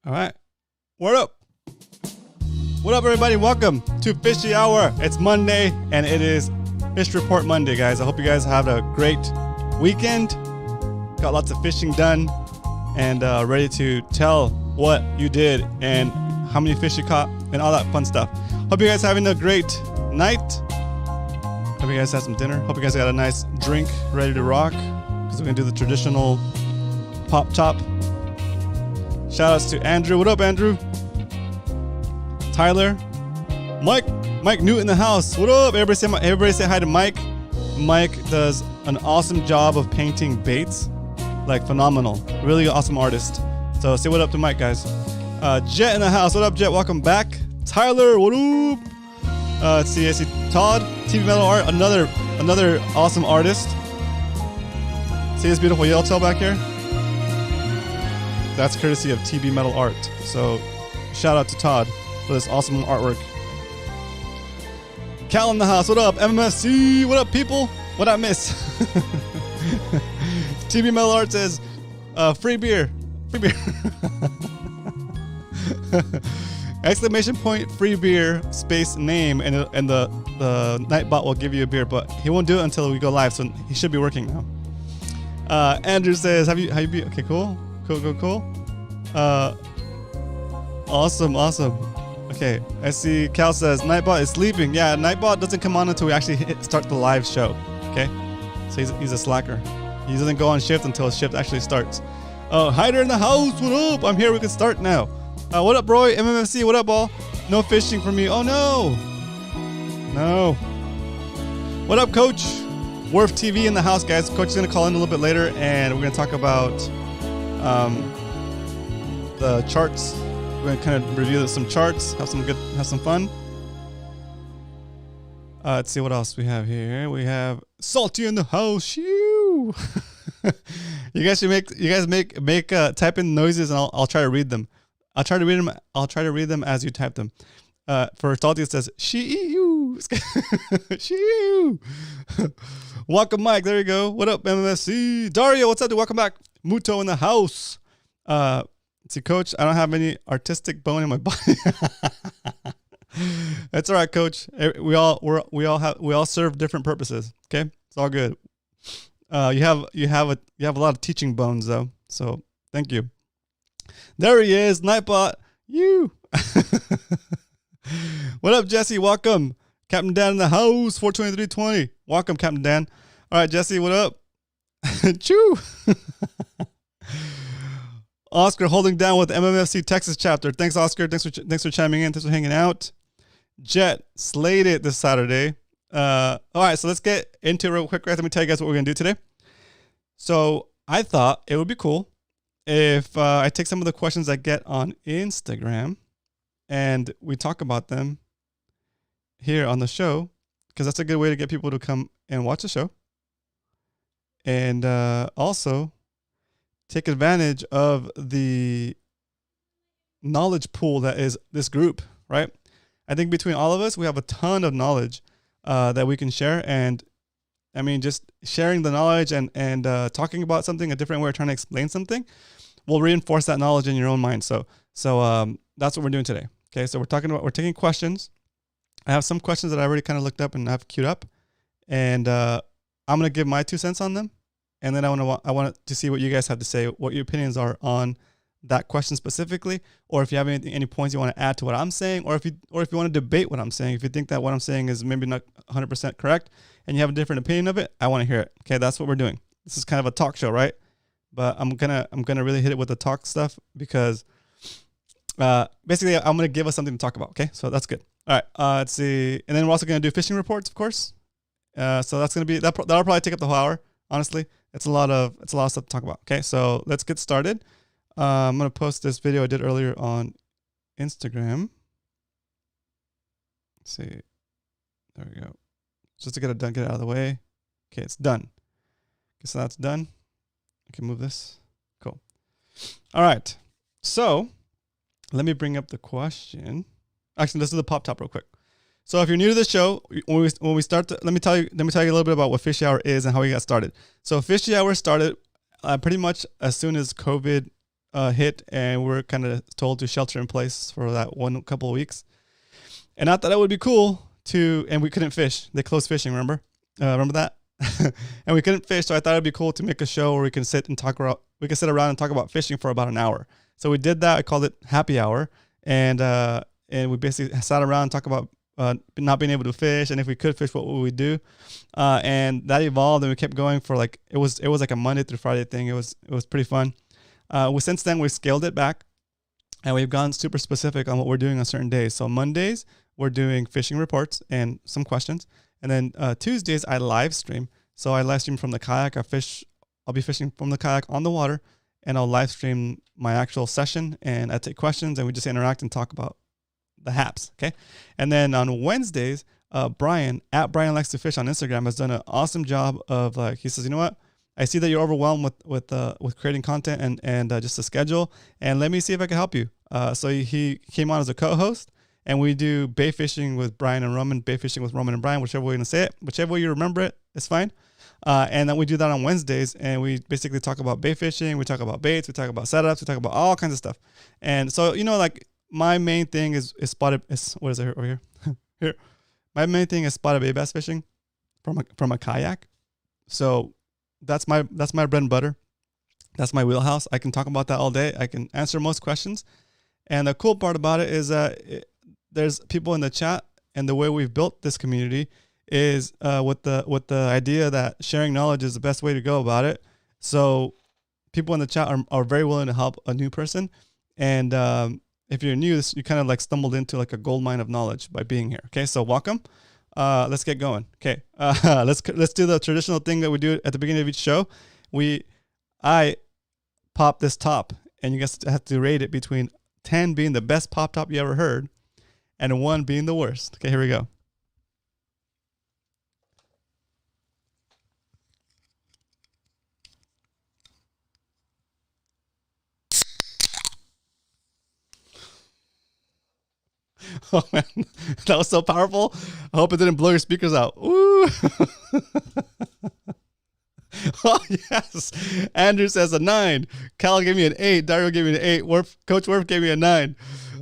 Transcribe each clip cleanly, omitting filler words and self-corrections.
All right. What up? What up, everybody? Welcome to Fishy Hour. It's Monday, and it is Fish Report Monday, guys. I hope you guys had a great weekend. Got lots of fishing done, and ready to tell what you did and how many fish you caught and all that fun stuff. Hope you guys are having a great night. Hope you guys had some dinner. Hope you guys got a nice drink ready to rock, because we're going to do the traditional pop top. Shout outs to Andrew. What up, Andrew? Tyler. Mike Newt in the house. What up? Everybody say hi to Mike. Mike does an awesome job of painting baits. Like, phenomenal. Really awesome artist. So say what up to Mike, guys. Jet in the house. What up, Jet? Welcome back. Tyler. What up? Let's see. I see Todd. TV Metal Art. Another awesome artist. See this beautiful yellow tail back here? That's courtesy of TB Metal Art. So shout out to Todd for this awesome artwork. Cal in the house. What up? MMFC. What up, people? What I miss? TB Metal Art says, free beer. Free beer. Exclamation point, free beer, space, name, and the Nightbot will give you a beer, but he won't do it until we go live, so he should be working now. Andrew says, how you be? Okay, cool. Cool. Awesome. Okay, I see Cal says, Nightbot is sleeping. Yeah, Nightbot doesn't come on until we actually start the live show. Okay, so he's a slacker. He doesn't go on shift until his shift actually starts. Hider in the house. What up? I'm here. We can start now. What up, Roy? MMFC. What up, all? No fishing for me. Oh, no. What up, Coach? Warf TV in the house, guys. Coach is going to call in a little bit later, and we're going to talk about the charts. We're going to kind of review some charts, have some fun. Let's see what else we have here. We have Salty in the house. Shoo! You guys type in noises, and I'll try to read them. I'll try to read them as you type them. For Salty, it says shoo. Shoo. Welcome, Mike. There you go. What up, MMSC? Dario, what's up, dude? Welcome back. Muto in the house. See, Coach, I don't have any artistic bone in my body. That's all right, Coach. We all serve different purposes. Okay, it's all good. You have a lot of teaching bones though. So thank you. There he is, Nightbot. You. What up, Jesse? Welcome, Captain Dan in the house. 42320. Welcome, Captain Dan. All right, Jesse. What up? Choo. Oscar holding down with MMFC Texas chapter. Thanks, Oscar. Thanks for chiming in. Thanks for hanging out. Jet slayed it this Saturday. All right, so let's get into it real quick. Let me tell you guys what we're gonna do today. So I thought it would be cool if I take some of the questions I get on Instagram and we talk about them here on the show, because that's a good way to get people to come and watch the show, and also take advantage of the knowledge pool that is this group, right? I think between all of us, we have a ton of knowledge that we can share. And I mean, just sharing the knowledge and talking about something a different way, or trying to explain something, will reinforce that knowledge in your own mind. So that's what we're doing today. Okay, so we're taking questions. I have some questions that I already kind of looked up and have queued up, and I'm gonna give my 2 cents on them. And then I want to see what you guys have to say, what your opinions are on that question specifically, or if you have any points you want to add to what I'm saying, or if you want to debate what I'm saying. If you think that what I'm saying is maybe not 100% correct and you have a different opinion of it, I want to hear it. Okay, that's what we're doing. This is kind of a talk show, right? But I'm gonna really hit it with the talk stuff, because basically I'm gonna give us something to talk about. Okay, so that's good. All right, let's see, and then we're also gonna do fishing reports, of course. So that's gonna be that'll probably take up the whole hour. Honestly, it's a lot of stuff to talk about. Okay, so let's get started. I'm gonna post this video I did earlier on Instagram. Let's see, there we go. Just to get it done, get it out of the way. Okay, it's done. Okay, so that's done. I can move this. Cool. All right. So let me bring up the question. Actually, this is the pop top real quick. So if you're new to the show, when we start, let me tell you a little bit about what Fishy Hour is and how we got started. So Fishy Hour started pretty much as soon as COVID hit, and we're kind of told to shelter in place for that couple of weeks. And I thought it would be cool and we couldn't fish. They closed fishing, remember? Remember that? And we couldn't fish, so I thought it'd be cool to make a show where we can sit around and talk about fishing for about an hour. So we did that. I called it Happy Hour, and we basically sat around and talked about not being able to fish, and if we could fish, what would we do? And that evolved, and we kept going for like it was like a Monday through Friday thing. It was pretty fun. Since then we scaled it back, and we've gone super specific on what we're doing on certain days. So Mondays we're doing fishing reports and some questions, and then Tuesdays I live stream. So I live stream from the kayak. I'll be fishing from the kayak on the water, and I'll live stream my actual session, and I take questions, and we just interact and talk about the haps. Okay. And then on Wednesdays, Brian Likes to Fish on Instagram has done an awesome job of he says, you know what? I see that you're overwhelmed with creating content and just a schedule, and let me see if I can help you. So he came on as a co-host, and we do bait fishing with Brian and Roman, bait fishing with Roman and Brian, whichever way you want to say it, whichever way you remember it, it's fine. And then we do that on Wednesdays, and we basically talk about bait fishing, we talk about baits, we talk about setups, we talk about all kinds of stuff. And so, like my main thing is spotted, what is it over here? Here. My main thing is spotted bass fishing from a kayak. So that's my bread and butter. That's my wheelhouse. I can talk about that all day. I can answer most questions. And the cool part about it is that there's people in the chat, and the way we've built this community is with the idea that sharing knowledge is the best way to go about it. So people in the chat are very willing to help a new person. And if you're new, you kind of like stumbled into like a gold mine of knowledge by being here. Okay, so welcome. Let's get going. Okay, let's do the traditional thing that we do at the beginning of each show. I pop this top, and you guys have to rate it between 10 being the best pop top you ever heard and 1 being the worst. Okay, here we go. Oh man, that was so powerful. I hope it didn't blow your speakers out. Ooh. Oh yes. Andrew says a 9. Cal gave me an 8. Dario gave me an 8. Coach Warf gave me a 9.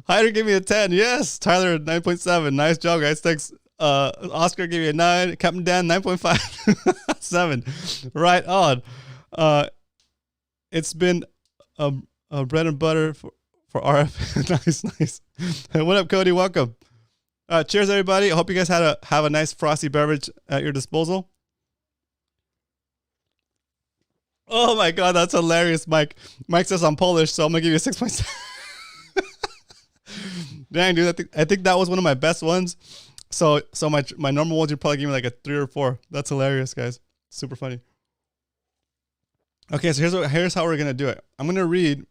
Hyder gave me a 10. Yes. Tyler 9.7. Nice job, guys. Thanks. Oscar gave me a 9. Captain Dan 9.5. 7. Right on. It's been a bread and butter for RF. Nice. What up, Cody? Welcome. Cheers, everybody. I hope you guys have a nice frosty beverage at your disposal. Oh my God, that's hilarious, Mike. Mike says I'm Polish, so I'm gonna give you a 6.7. Dang, dude, I think that was one of my best ones. So my normal ones, you'd probably give me like a 3 or 4. That's hilarious, guys. Super funny. Okay, so here's how we're gonna do it. I'm gonna read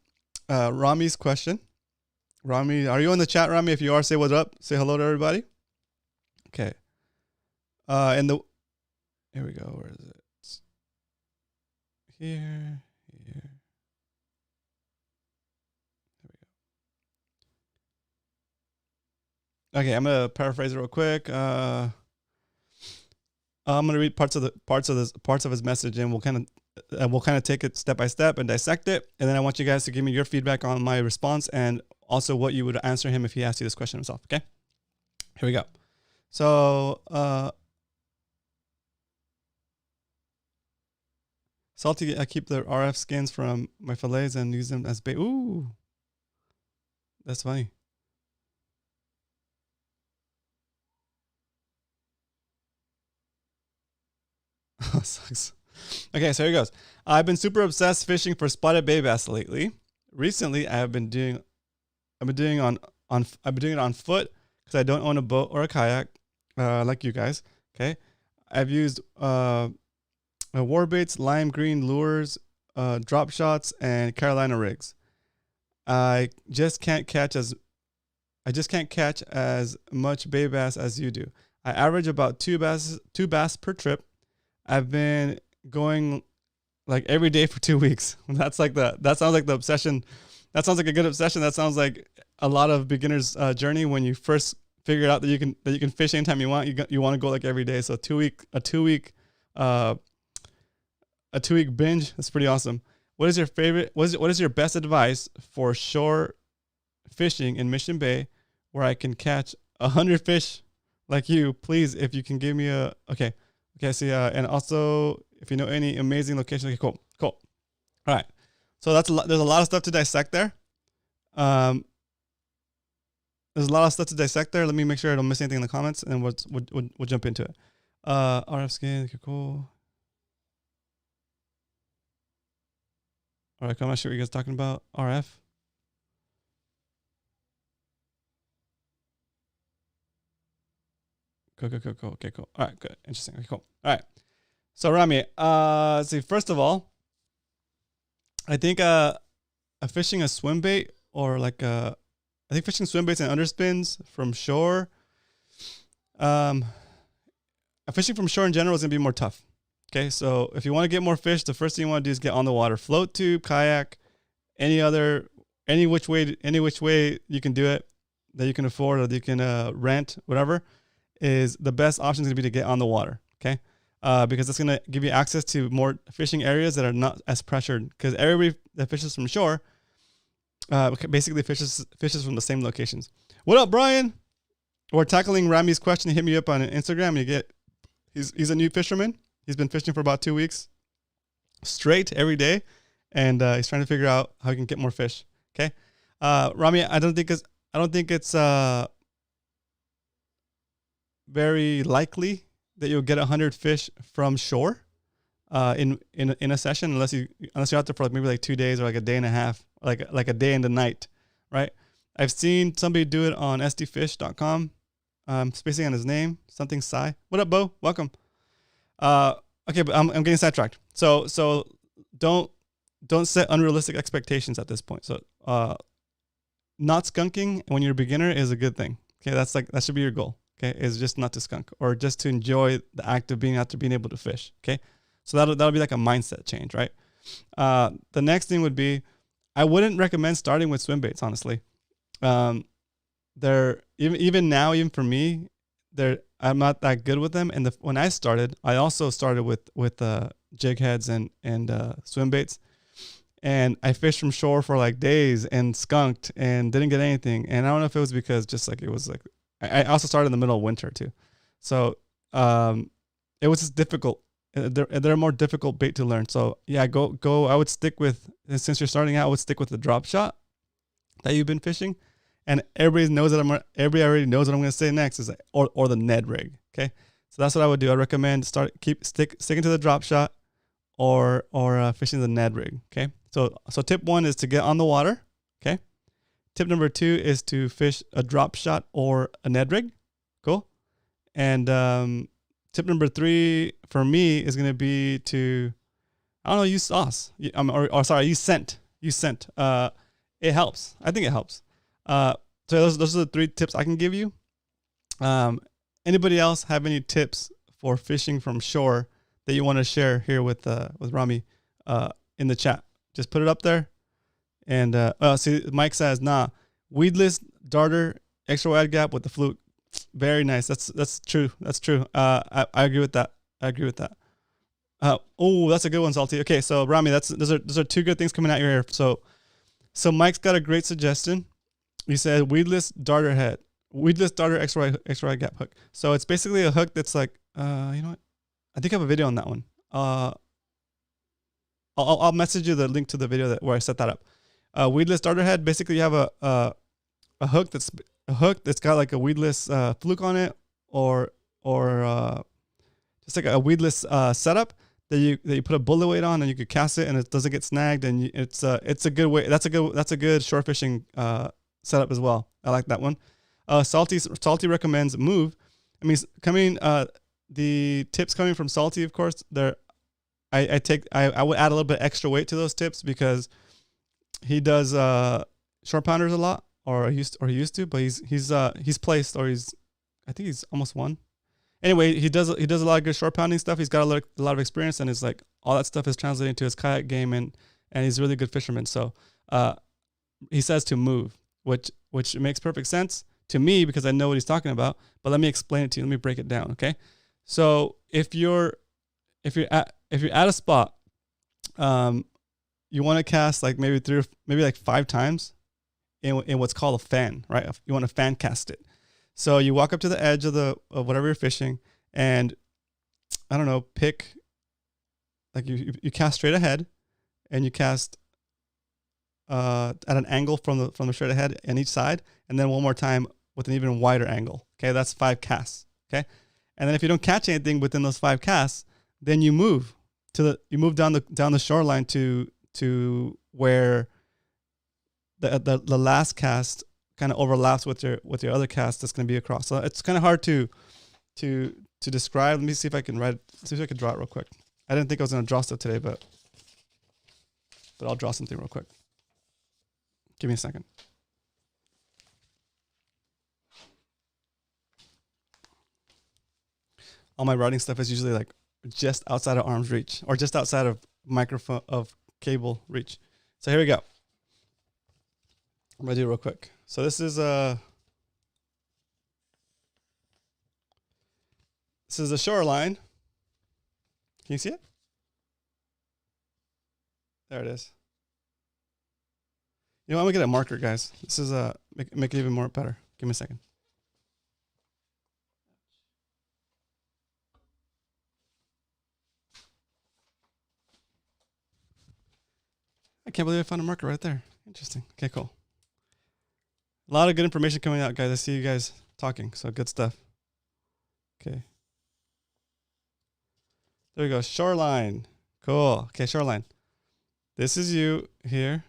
Rami's question. Rami, are you in the chat, Rami? If you are, say what's up. Say hello to everybody. Okay. Here we go. Where is it? Here. There we go. Okay, I'm gonna paraphrase it real quick. I'm gonna read parts of his message, and we'll kind of take it step by step and dissect it. And then I want you guys to give me your feedback on my response, and also what you would answer him if he asked you this question himself. Okay, here we go. So salty, I keep the RF skins from my fillets and use them as bait. Ooh, that's funny. Sucks. Okay, so here goes. I've been super obsessed fishing for spotted bay bass lately. Recently, I've been doing it on foot because I don't own a boat or a kayak like you guys. Okay, I've used war baits, lime green lures, drop shots, and Carolina rigs. I just can't catch as much bay bass as you do. I average about two bass per trip. I've been going like every day for 2 weeks. That sounds like the obsession. That sounds like a good obsession. That sounds like a lot of beginners' journey when you first figure out that you can fish anytime you want. You want to go like every day. So a two week binge. That's pretty awesome. What is your favorite? What is your best advice for shore fishing in Mission Bay, where I can catch 100 fish like you? Please, if you can give me a okay. So and also if you know any amazing location. Okay, cool. All right. So that's a lot. There's a lot of stuff to dissect there. There's a lot of stuff to dissect there. Let me make sure I don't miss anything in the comments, and we'll jump into it. RF skin, okay, cool. All right, I'm not sure what you guys are talking about. RF. Cool. Okay, cool. All right, good. Interesting. Okay, cool. All right. So Rami, let's see. First of all, I think fishing a swim bait or like I think fishing swim baits and underspins from shore. Fishing from shore in general is gonna be more tough. Okay, so if you want to get more fish, the first thing you want to do is get on the water. Float tube, kayak, any which way you can do it that you can afford or that you can rent, whatever, is the best option is going to be to get on the water. Okay, because it's going to give you access to more fishing areas that are not as pressured. Because everybody that fishes from shore, basically fishes from the same locations. What up, Brian? We're tackling Rami's question. Hit me up on Instagram. He's a new fisherman. He's been fishing for about 2 weeks straight every day, and he's trying to figure out how he can get more fish. Okay, Rami, I don't think it's very likely that you'll get 100 fish from shore in a session, unless you're out there for maybe like 2 days or like a day and a half, like a day and a night, right? I've seen somebody do it on sdfish.com. Spacing on his name, something Sai. What up, Bo? Welcome. Okay, but I'm getting sidetracked. So don't set unrealistic expectations at this point. So not skunking when you're a beginner is a good thing. Okay, that should be your goal. Okay, is just not to skunk or just to enjoy the act of being out to being able to fish. Okay, so that'll be like a mindset change, right? The next thing would be, I wouldn't recommend starting with swim baits, honestly. They're even now, even for me, I'm not that good with them. And when I started, I also started with jig heads and swim baits, and I fished from shore for like days and skunked and didn't get anything. And I don't know if it was because just like it was like I also started in the middle of winter too, so it was just difficult. They're a more difficult bait to learn. So yeah, go. I would stick with, since you're starting out, I would stick with the drop shot that you've been fishing. And everybody already knows what I'm going to say next is or the Ned rig. Okay, so that's what I would do. I recommend sticking to the drop shot or fishing the Ned rig. Okay, so tip 1 is to get on the water. Okay, tip number 2 is to fish a drop shot or a Ned rig. Cool, and tip number 3 for me is going to be to, I don't know, use sauce. Use scent. Use scent. It helps. I think it helps. So those are the 3 tips I can give you. Anybody else have any tips for fishing from shore that you want to share here with Rami in the chat? Just put it up there. And see, Mike says, weedless darter, extra wide gap with the fluke. Very nice. That's true. That's true. I agree with that. Oh, that's a good one, Salty. Okay, so Rami, those are 2 good things coming out your ear. So Mike's got a great suggestion. He said weedless darter extra wide gap hook. So it's basically a hook that's like, you know what? I think I have a video on that one. I'll message you the link to the video where I set that up. Weedless darter head. Basically, you have a hook that's got like a weedless fluke on it, or just like a weedless setup that you put a bullet weight on, and you could cast it, and it doesn't get snagged, and it's a good way. That's a good shore fishing setup as well. I like that one. Salty recommends move. I mean, the tips coming from Salty, of course, I would add a little bit extra weight to those tips because he does short pounders a lot, or he used to, but he's placed, or I think he's almost won. Anyway, he does a lot of good short pounding stuff. He's got a lot of experience, and it's like all that stuff is translating to his kayak game, and he's a really good fisherman. So he says to move, which makes perfect sense to me because I know what he's talking about. But let me explain it to you. Let me break it down. Okay, so if you're at a spot, you want to cast like maybe maybe like 5 times in what's called a fan, right? You want to fan cast it. So you walk up to the edge of whatever you're fishing, and I don't know, pick like you cast straight ahead, and you cast at an angle from the straight ahead on each side, and then one more time with an even wider angle. Okay, that's 5 casts. Okay, and then if you don't catch anything within those 5 casts, then you move down the shoreline to where the last cast kind of overlaps with your other cast that's going to be across. So it's kind of hard to describe. Let me see if I can see if I can draw it real quick. I didn't think I was going to draw stuff today, but I'll draw something real quick. Give me a second. All my writing stuff is usually like just outside of arm's reach or just outside of microphone of cable reach. So here we go. I'm gonna do it real quick. So this is a shoreline. Can you see it? There it is. You know, I'm gonna get a marker, guys. This is make it even more better. Give me a second. I can't believe I found a marker right there. Interesting. Okay, cool. A lot of good information coming out, guys. I see you guys talking, so good stuff. Okay. There we go. Shoreline. Cool. Okay, shoreline. This is you here,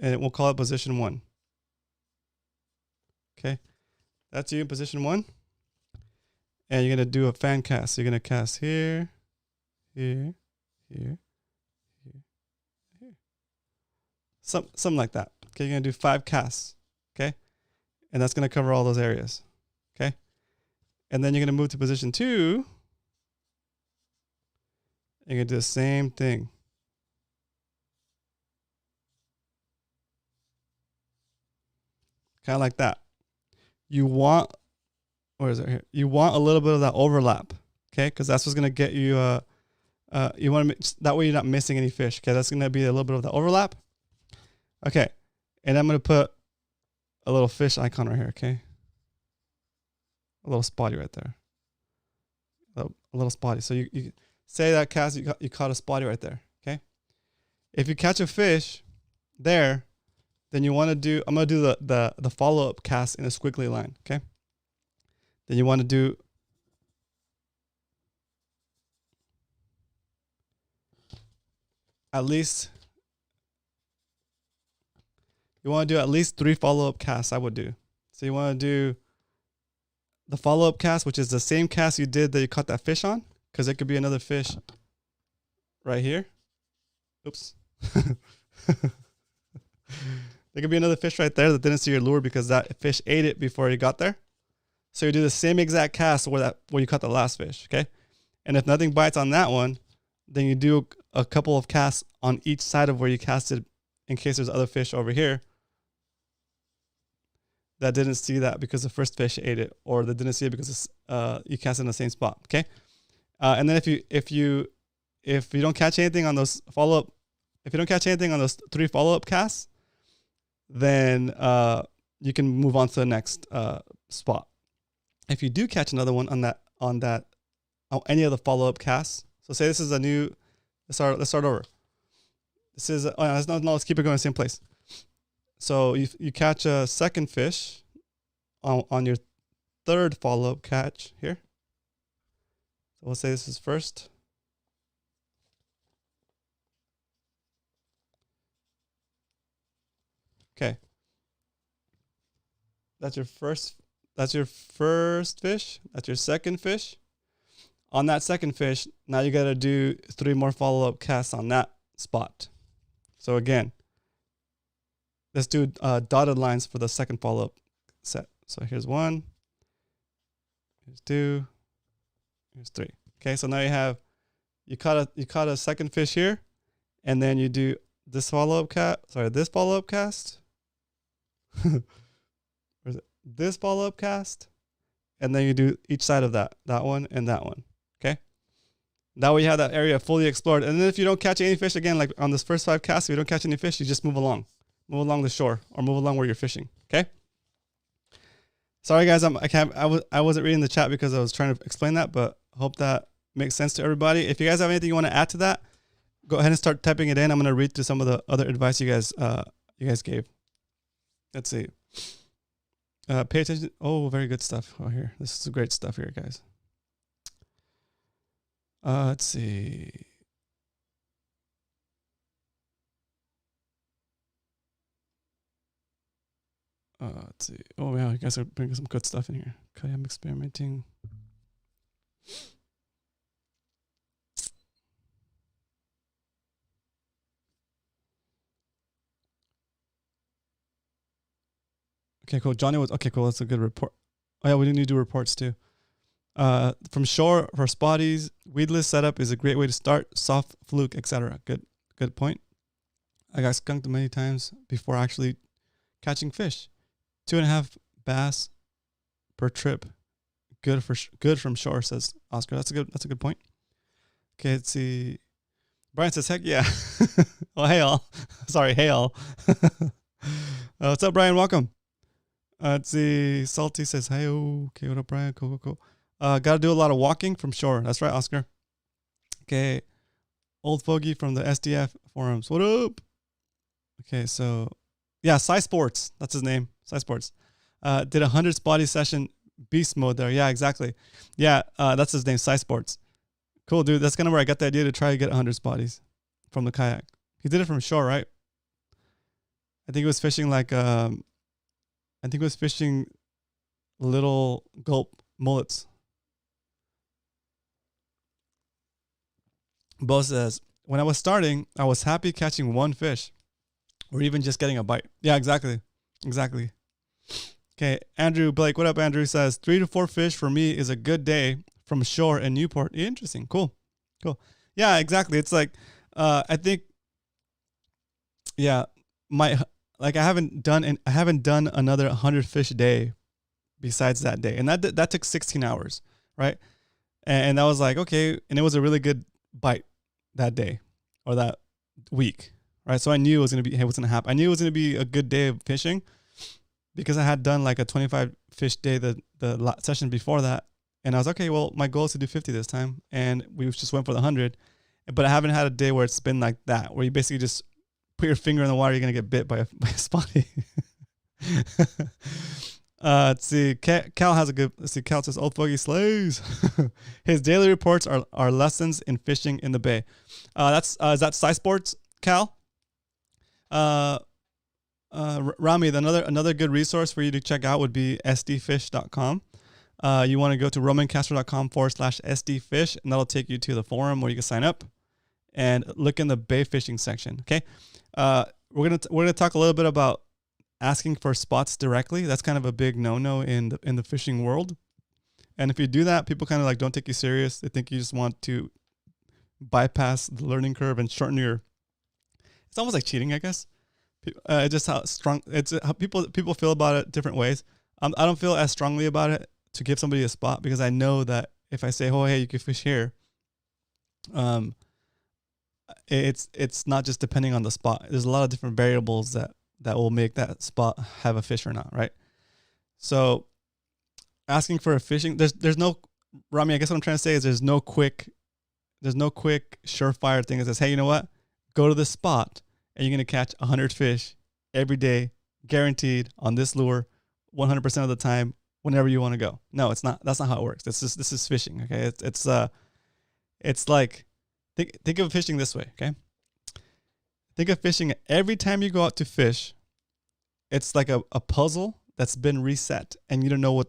and we'll call it position 1. Okay. That's you in position 1. And you're going to do a fan cast. So you're going to cast here, here, here, here, here. Something like that. Okay, you're going to do 5 casts. Okay. And that's going to cover all those areas. Okay. And then you're going to move to position 2. You're going to do the same thing. Kind of like that. You want, where is it here? You want a little bit of that overlap. Okay. Because that's what's going to get you, you want to, that way you're not missing any fish. Okay. That's going to be a little bit of the overlap. Okay. And I'm going to put a little fish icon right here. Okay. A little spotty right there. A little spotty. So you say that cast, you caught a spotty right there. Okay. If you catch a fish there, then you want to do, I'm going to do the follow-up cast in a squiggly line. Okay. Then you want to do at least, you want to do at least 3 follow-up casts, I would do. So you want to do the follow-up cast, which is the same cast you did that you caught that fish on, because it could be another fish right here. Oops. There could be another fish right there that didn't see your lure because that fish ate it before you got there. So you do the same exact cast where you caught the last fish, okay? And if nothing bites on that one, then you do a couple of casts on each side of where you casted in case there's other fish over here that didn't see that because the first fish ate it, or they didn't see it because you cast it in the same spot, okay? And then if you don't catch anything on those follow-up, if you don't catch anything on those 3 follow-up casts, then you can move on to the next spot. If you do catch another one on any of the follow-up casts, so say this is a new, let's start over. This is let's keep it going in the same place. So you catch a second fish on your 3rd follow-up catch here. So we'll say this is first. Okay. That's your first fish. That's your second fish. On that second fish, now you got to do 3 more follow-up casts on that spot. So again, let's do dotted lines for the second follow-up set. So here's 1, here's 2, here's 3. Okay, so now you caught a second fish here, and then you do this follow-up cast. Where is it? This follow-up cast, and then you do each side of that one and that one. Okay, That way you have that area fully explored. And then if you don't catch any fish, again, like on this first 5 casts, if you don't catch any fish, you just move along. Move along the shore or move along where you're fishing. Okay? Sorry guys, I wasn't reading the chat because I was trying to explain that, but I hope that makes sense to everybody. If you guys have anything you want to add to that, go ahead and start typing it in. I'm going to read through some of the other advice you guys gave. Let's see. Pay attention. Oh, very good stuff. Oh, here. This is great stuff here, guys. Let's see. Let's see. Oh, yeah, you guys are bringing some good stuff in here. Okay, I'm experimenting. Okay, cool. Johnny was okay. Cool. That's a good report. Oh yeah, we need to do reports too. From shore for spotties, weedless setup is a great way to start. Soft fluke, etc. Good point. I got skunked many times before actually catching fish. 2.5 bass per trip. Good from shore, says Oscar. That's a good point. Okay, let's see. Brian says, heck yeah. Oh, hey all. Sorry, hey all. What's up, Brian? Welcome. Let's see. Salty says, hey, okay, what up, Brian? Cool. Gotta do a lot of walking from shore. That's right, Oscar. Okay. Old Fogey from the SDF forums. What up? Okay, so yeah, Sci Sports. That's his name. Sci Sports. Did 100 spotty session beast mode there. Yeah, exactly. Yeah, that's his name, Sci Sports. Cool, dude. That's kind of where I got the idea to try to get 100 spotties from the kayak. He did it from shore, right? I think he was fishing little gulp mullets. Bo says, when I was starting, I was happy catching one fish or even just getting a bite. Yeah, exactly. Okay, Andrew Blake, what up, Andrew? Says 3 to 4 fish for me is a good day from shore in Newport. Interesting. Cool. Yeah, exactly. It's like, I think, yeah, I haven't done another 100 fish a day besides that day. And that took 16 hours, right? And that was like, okay. And it was a really good bite that day or that week, right? So I knew it was going to be, hey, what's going to happen? I knew it was going to be a good day of fishing because I had done like a 25 fish day the session before that. And I was okay, well, my goal is to do 50 this time. And we just went for the 100. But I haven't had a day where it's been like that, where you basically just put your finger in the water, you're going to get bit by a spotty. Let's see. Cal has a good, Cal says, Old Fogey slays. His daily reports are lessons in fishing in the bay. Is that Sci Sports, Cal? Rami, another good resource for you to check out would be sdfish.com. You want to go to romancastro.com/sdfish, and that'll take you to the forum where you can sign up and look in the bay fishing section. Okay. We're gonna talk a little bit about asking for spots directly. That's kind of a big no-no in the fishing world. And if you do that, people kind of like don't take you serious. They think you just want to bypass the learning curve and shorten your. It's almost like cheating, I guess. It's just how strong it's how people feel about it different ways. I don't feel as strongly about it to give somebody a spot because I know that if I say, oh, hey, you can fish here, it's not just depending on the spot. There's a lot of different variables that will make that spot have a fish or not, right? So asking for a fishing, there's no, Rami, I guess what I'm trying to say is there's no quick surefire thing that says, hey, you know what? Go to this spot and you're going to catch 100 fish every day, guaranteed on this lure, 100% of the time, whenever you want to go. No, it's not. That's not how it works. This is fishing. Okay. It's like, think of fishing this way. Okay. Think of fishing every time you go out to fish. It's like a puzzle that's been reset and you don't know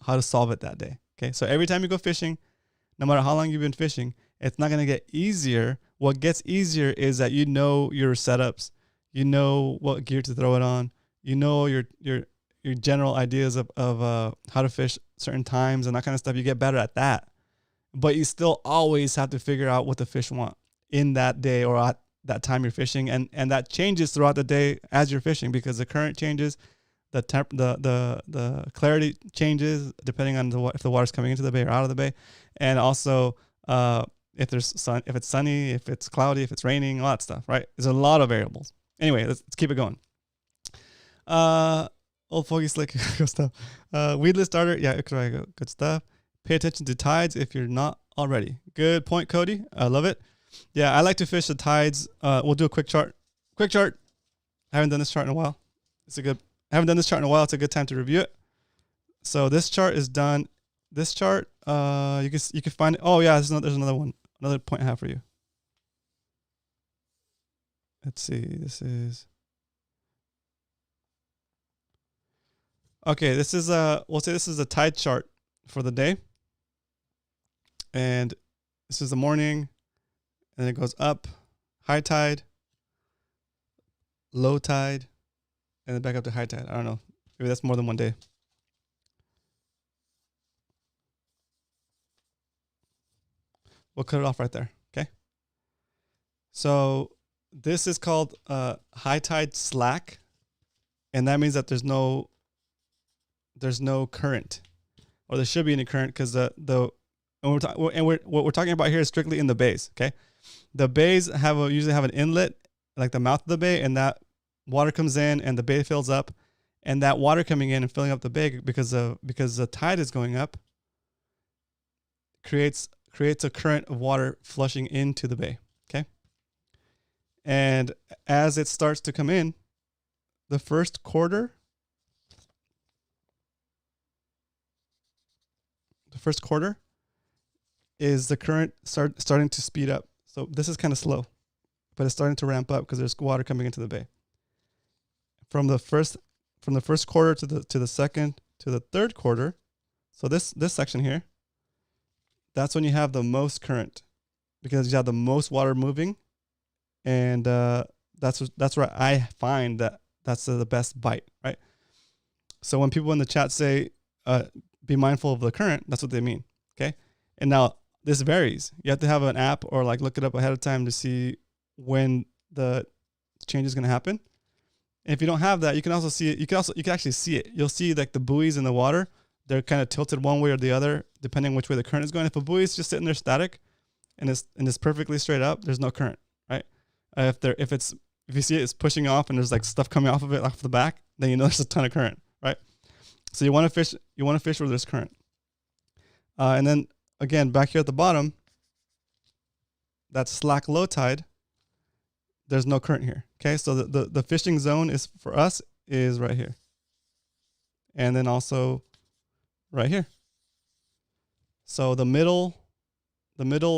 how to solve it that day. Okay. So every time you go fishing, no matter how long you've been fishing, it's not going to get easier. What gets easier is that you know your setups, you know what gear to throw it on, you know your general ideas of how to fish certain times and that kind of stuff. You get better at that, but you still always have to figure out what the fish want in that day or at that time you're fishing, and that changes throughout the day as you're fishing because the current changes, the clarity changes depending on if the water's coming into the bay or out of the bay, and also if there's sun, if it's sunny, if it's cloudy, if it's raining, all that stuff, right? There's a lot of variables. Anyway, let's keep it going. Old foggy slick, good stuff. Weedless starter, yeah, good stuff. Pay attention to tides if you're not already. Good point, Cody. I love it. Yeah, I like to fish the tides. We'll do a quick chart. I haven't done this chart in a while. I haven't done this chart in a while. It's a good time to review it. So this chart is done. This chart, you can find it. Oh yeah, there's another one. Another point I have for you. Let's see. This is okay. This is we'll say this is a tide chart for the day, and this is the morning, and it goes up, high tide, low tide, and then back up to high tide. I don't know. Maybe that's more than one day. We'll cut it off right there. Okay. So this is called high tide slack, and that means that there's no current, or there should be any current, because what we're talking about here is strictly in the bays. Okay, the bays usually have an inlet, like the mouth of the bay, and that water comes in and the bay fills up, and that water coming in and filling up the bay because the tide is going up creates a current of water flushing into the bay. Okay, and as it starts to come in, the first quarter is the current starting to speed up. So this is kind of slow, but it's starting to ramp up because there's water coming into the bay. From the first quarter to the second to the third quarter, so this section here, that's when you have the most current, because you have the most water moving, and that's where I find that's the best bite, right? So when people in the chat say be mindful of the current, that's what they mean. Okay, and now this varies. You have to have an app or like look it up ahead of time to see when the change is going to happen. And if you don't have that, you can also see it. You can actually see it. You'll see like the buoys in the water. They're kind of tilted one way or the other, depending which way the current is going. If a buoy is just sitting there static and it's perfectly straight up, there's no current, right? If you see it's pushing off and there's like stuff coming off of it off the back, then you know there's a ton of current, right? So you want to fish where there's current. And then again, back here at the bottom, that's slack low tide. There's no current here. Okay, so the fishing zone is for us is right here, and then also right here. So the middle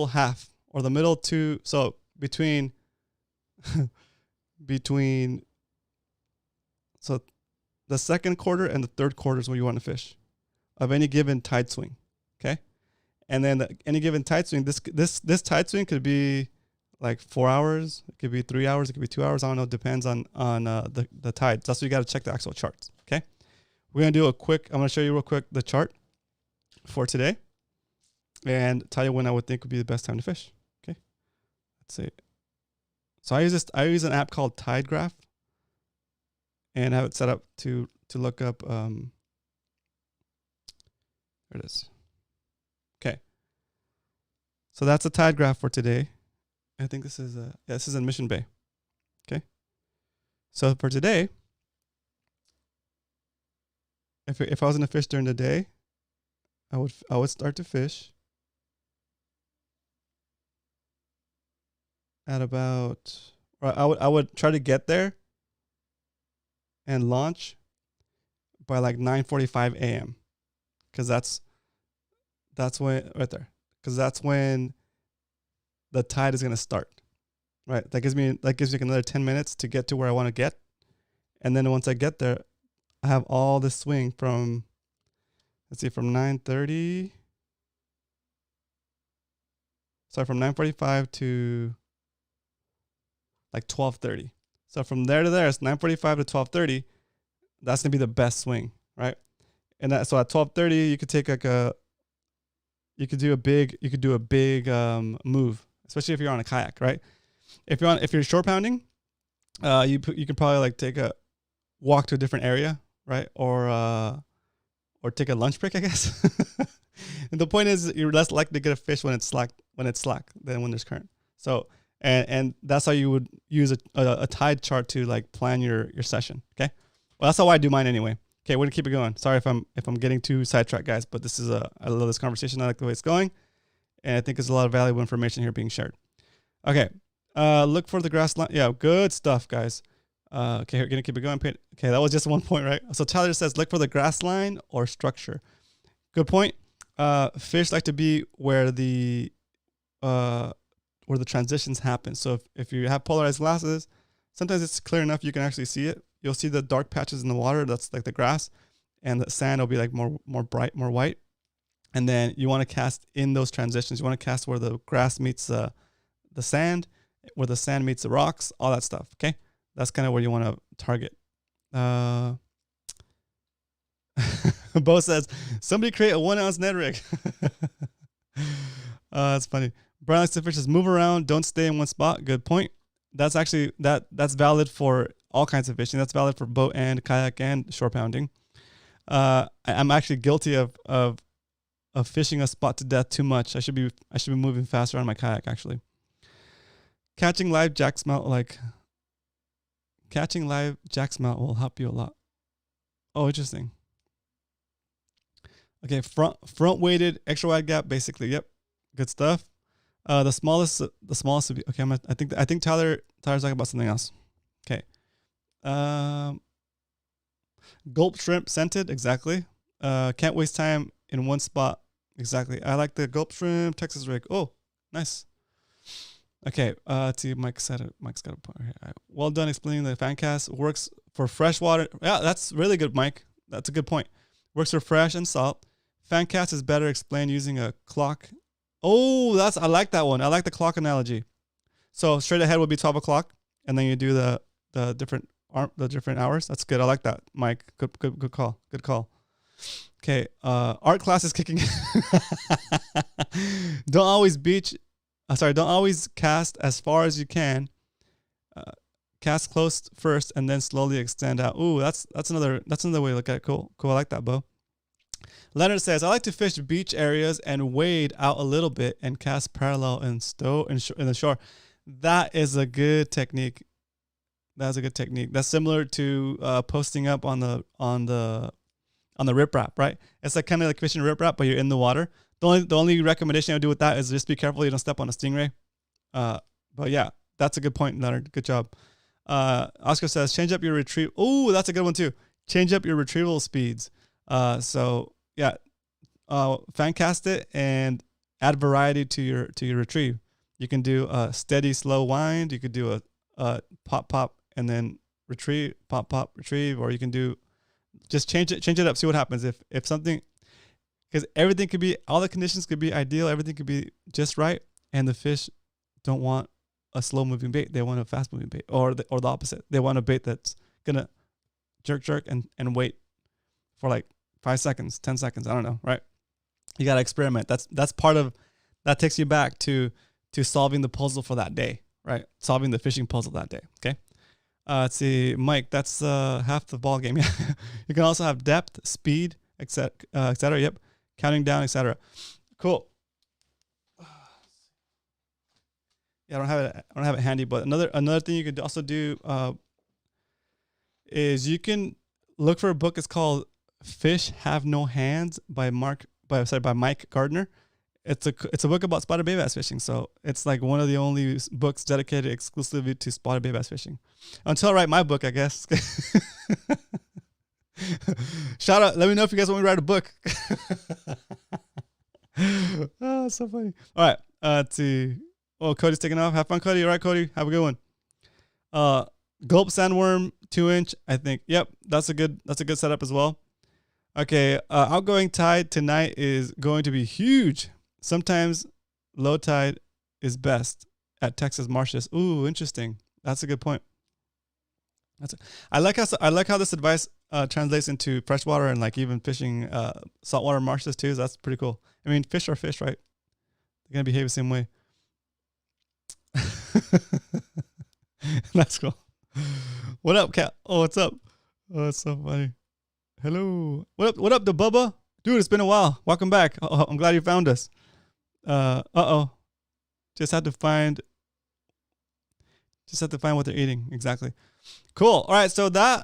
half, or the middle two, so between so the second quarter and the third quarter is where you want to fish of any given tide swing. Okay, and then any given tide swing, this tide swing could be like 4 hours, it could be 3 hours, it could be 2 hours. I don't know. It depends on the tides. That's why you got to check the actual charts. Okay, we're gonna do I'm gonna show you real quick the chart for today, and tell you when I would think would be the best time to fish. Okay, let's see. So I use an app called Tide Graph, and I have it set up to look up. There it is. Okay, so that's a tide graph for today. I think this is in Mission Bay. Okay, so for today, if I was gonna fish during the day, I would start to fish at about, or I would try to get there and launch by like 9:45 a.m. because that's when right there, because that's when the tide is gonna start, right? That gives me like another 10 minutes to get to where I want to get, and then once I get there, I have all this swing from, let's see, from 9:30. Sorry, from 9:45 to like 12:30. So from there to there, it's 9:45 to 12:30. That's gonna be the best swing, right? And so at 12:30, you could take you could do a big move, especially if you're on a kayak, right? If you're shore pounding, you could probably like take a walk to a different area, right? Or take a lunch break, I guess. And the point is, you're less likely to get a fish when it's slack than when there's current. So, and that's how you would use a tide chart to like plan your session. Okay. Well, that's how I do mine anyway. Okay, we're gonna keep it going. Sorry if I'm getting too sidetracked, guys, but this is I love this conversation. I like the way it's going, and I think there's a lot of valuable information here being shared. Okay, look for the grass line. Yeah, good stuff, guys. Okay, we're gonna keep it going. Okay, that was just one point, right? So Tyler says, look for the grass line or structure. Good point. Fish like to be where the transitions happen. So if you have polarized glasses, sometimes it's clear enough you can actually see it. You'll see the dark patches in the water. That's like the grass, and the sand will be like more bright, more white. And then you want to cast in those transitions. You want to cast where the grass meets the sand, where the sand meets the rocks, all that stuff. Okay, that's kind of where you want to target. Bo says, somebody create a 1 ounce Ned rig. That's funny. Brian likes to fish is move around, don't stay in one spot. Good point. That's actually that's valid for all kinds of fishing. That's valid for boat and kayak and shore pounding. I'm actually guilty of fishing a spot to death too much. I should be moving faster on my kayak actually. Catching live jack smelt will help you a lot. Oh, interesting. Okay, front weighted extra wide gap basically. Yep, good stuff. The smallest would be okay. I think Tyler's talking about something else. Okay. Gulp shrimp scented, exactly. Can't waste time in one spot, exactly. I like the gulp shrimp Texas rig. Oh, nice. Okay, let's see. Mike's got a point here. Right. Well done explaining the fan cast. Works for freshwater. Yeah, that's really good, Mike. That's a good point. Works for fresh and salt. Fan cast is better explained using a clock. Oh, I like that one. I like the clock analogy. So straight ahead would be 12 o'clock, and then you do the different hours. That's good. I like that, Mike. Good call. Good call. Okay. Art class is kicking. Don't always cast as far as you can. Cast close first and then slowly extend out. Ooh, that's another way to look at it. Cool. I like that, Bo. Leonard says, I like to fish beach areas and wade out a little bit and cast parallel in the shore. That is a good technique. That's a good technique. That's similar to posting up on the riprap, right? It's like kind of like fishing riprap, but you're in the water. The only recommendation I would do with that is just be careful you don't step on a stingray. But yeah, that's a good point, Leonard. Good job. Oscar says, change up your retrieve. Oh, that's a good one too. Change up your retrieval speeds. So yeah, fan cast it and add variety to your retrieve. You can do a steady, slow wind. You could do a pop, and then retrieve, pop, retrieve, or you can do just change it up. See what happens if something, because everything could be, all the conditions could be ideal. Everything could be just right, and the fish don't want a slow moving bait. They want a fast moving bait, or the opposite. They want a bait that's gonna jerk and wait for like 5 seconds, 10 seconds. I don't know, right? You gotta experiment. That's part of that. Takes you back to solving the puzzle for that day, right? Solving the fishing puzzle that day. Okay. Let's see, Mike. That's half the ball game. You can also have depth, speed, etc. Yep. Counting down, etc. Cool. Yeah, I don't have it handy, but another thing you could also do is you can look for a book. It's called "Fish Have No Hands" by Mike Gardner. It's a book about spotted bass fishing. So it's like one of the only books dedicated exclusively to spotted bass fishing. Until I write my book, I guess. Shout out. Let me know if you guys want me to write a book. Oh, so funny. All right. Let's see. Oh, Cody's taking off. Have fun, Cody. All right, Cody. Have a good one. Gulp sandworm 2-inch. I think. Yep. That's a good setup as well. Okay. Outgoing tide tonight is going to be huge. Sometimes low tide is best at Texas marshes. Ooh, interesting. That's a good point. I like how this advice translates into freshwater and like even fishing saltwater marshes too. So that's pretty cool. I mean, fish are fish, right? They're gonna behave the same way. That's cool. What up, Cat? Oh, what's up? Oh, it's so funny. Hello. What up, the Bubba? Dude, it's been a while. Welcome back. I'm glad you found us. Just had to find what they're eating. Exactly. Cool. All right. So that's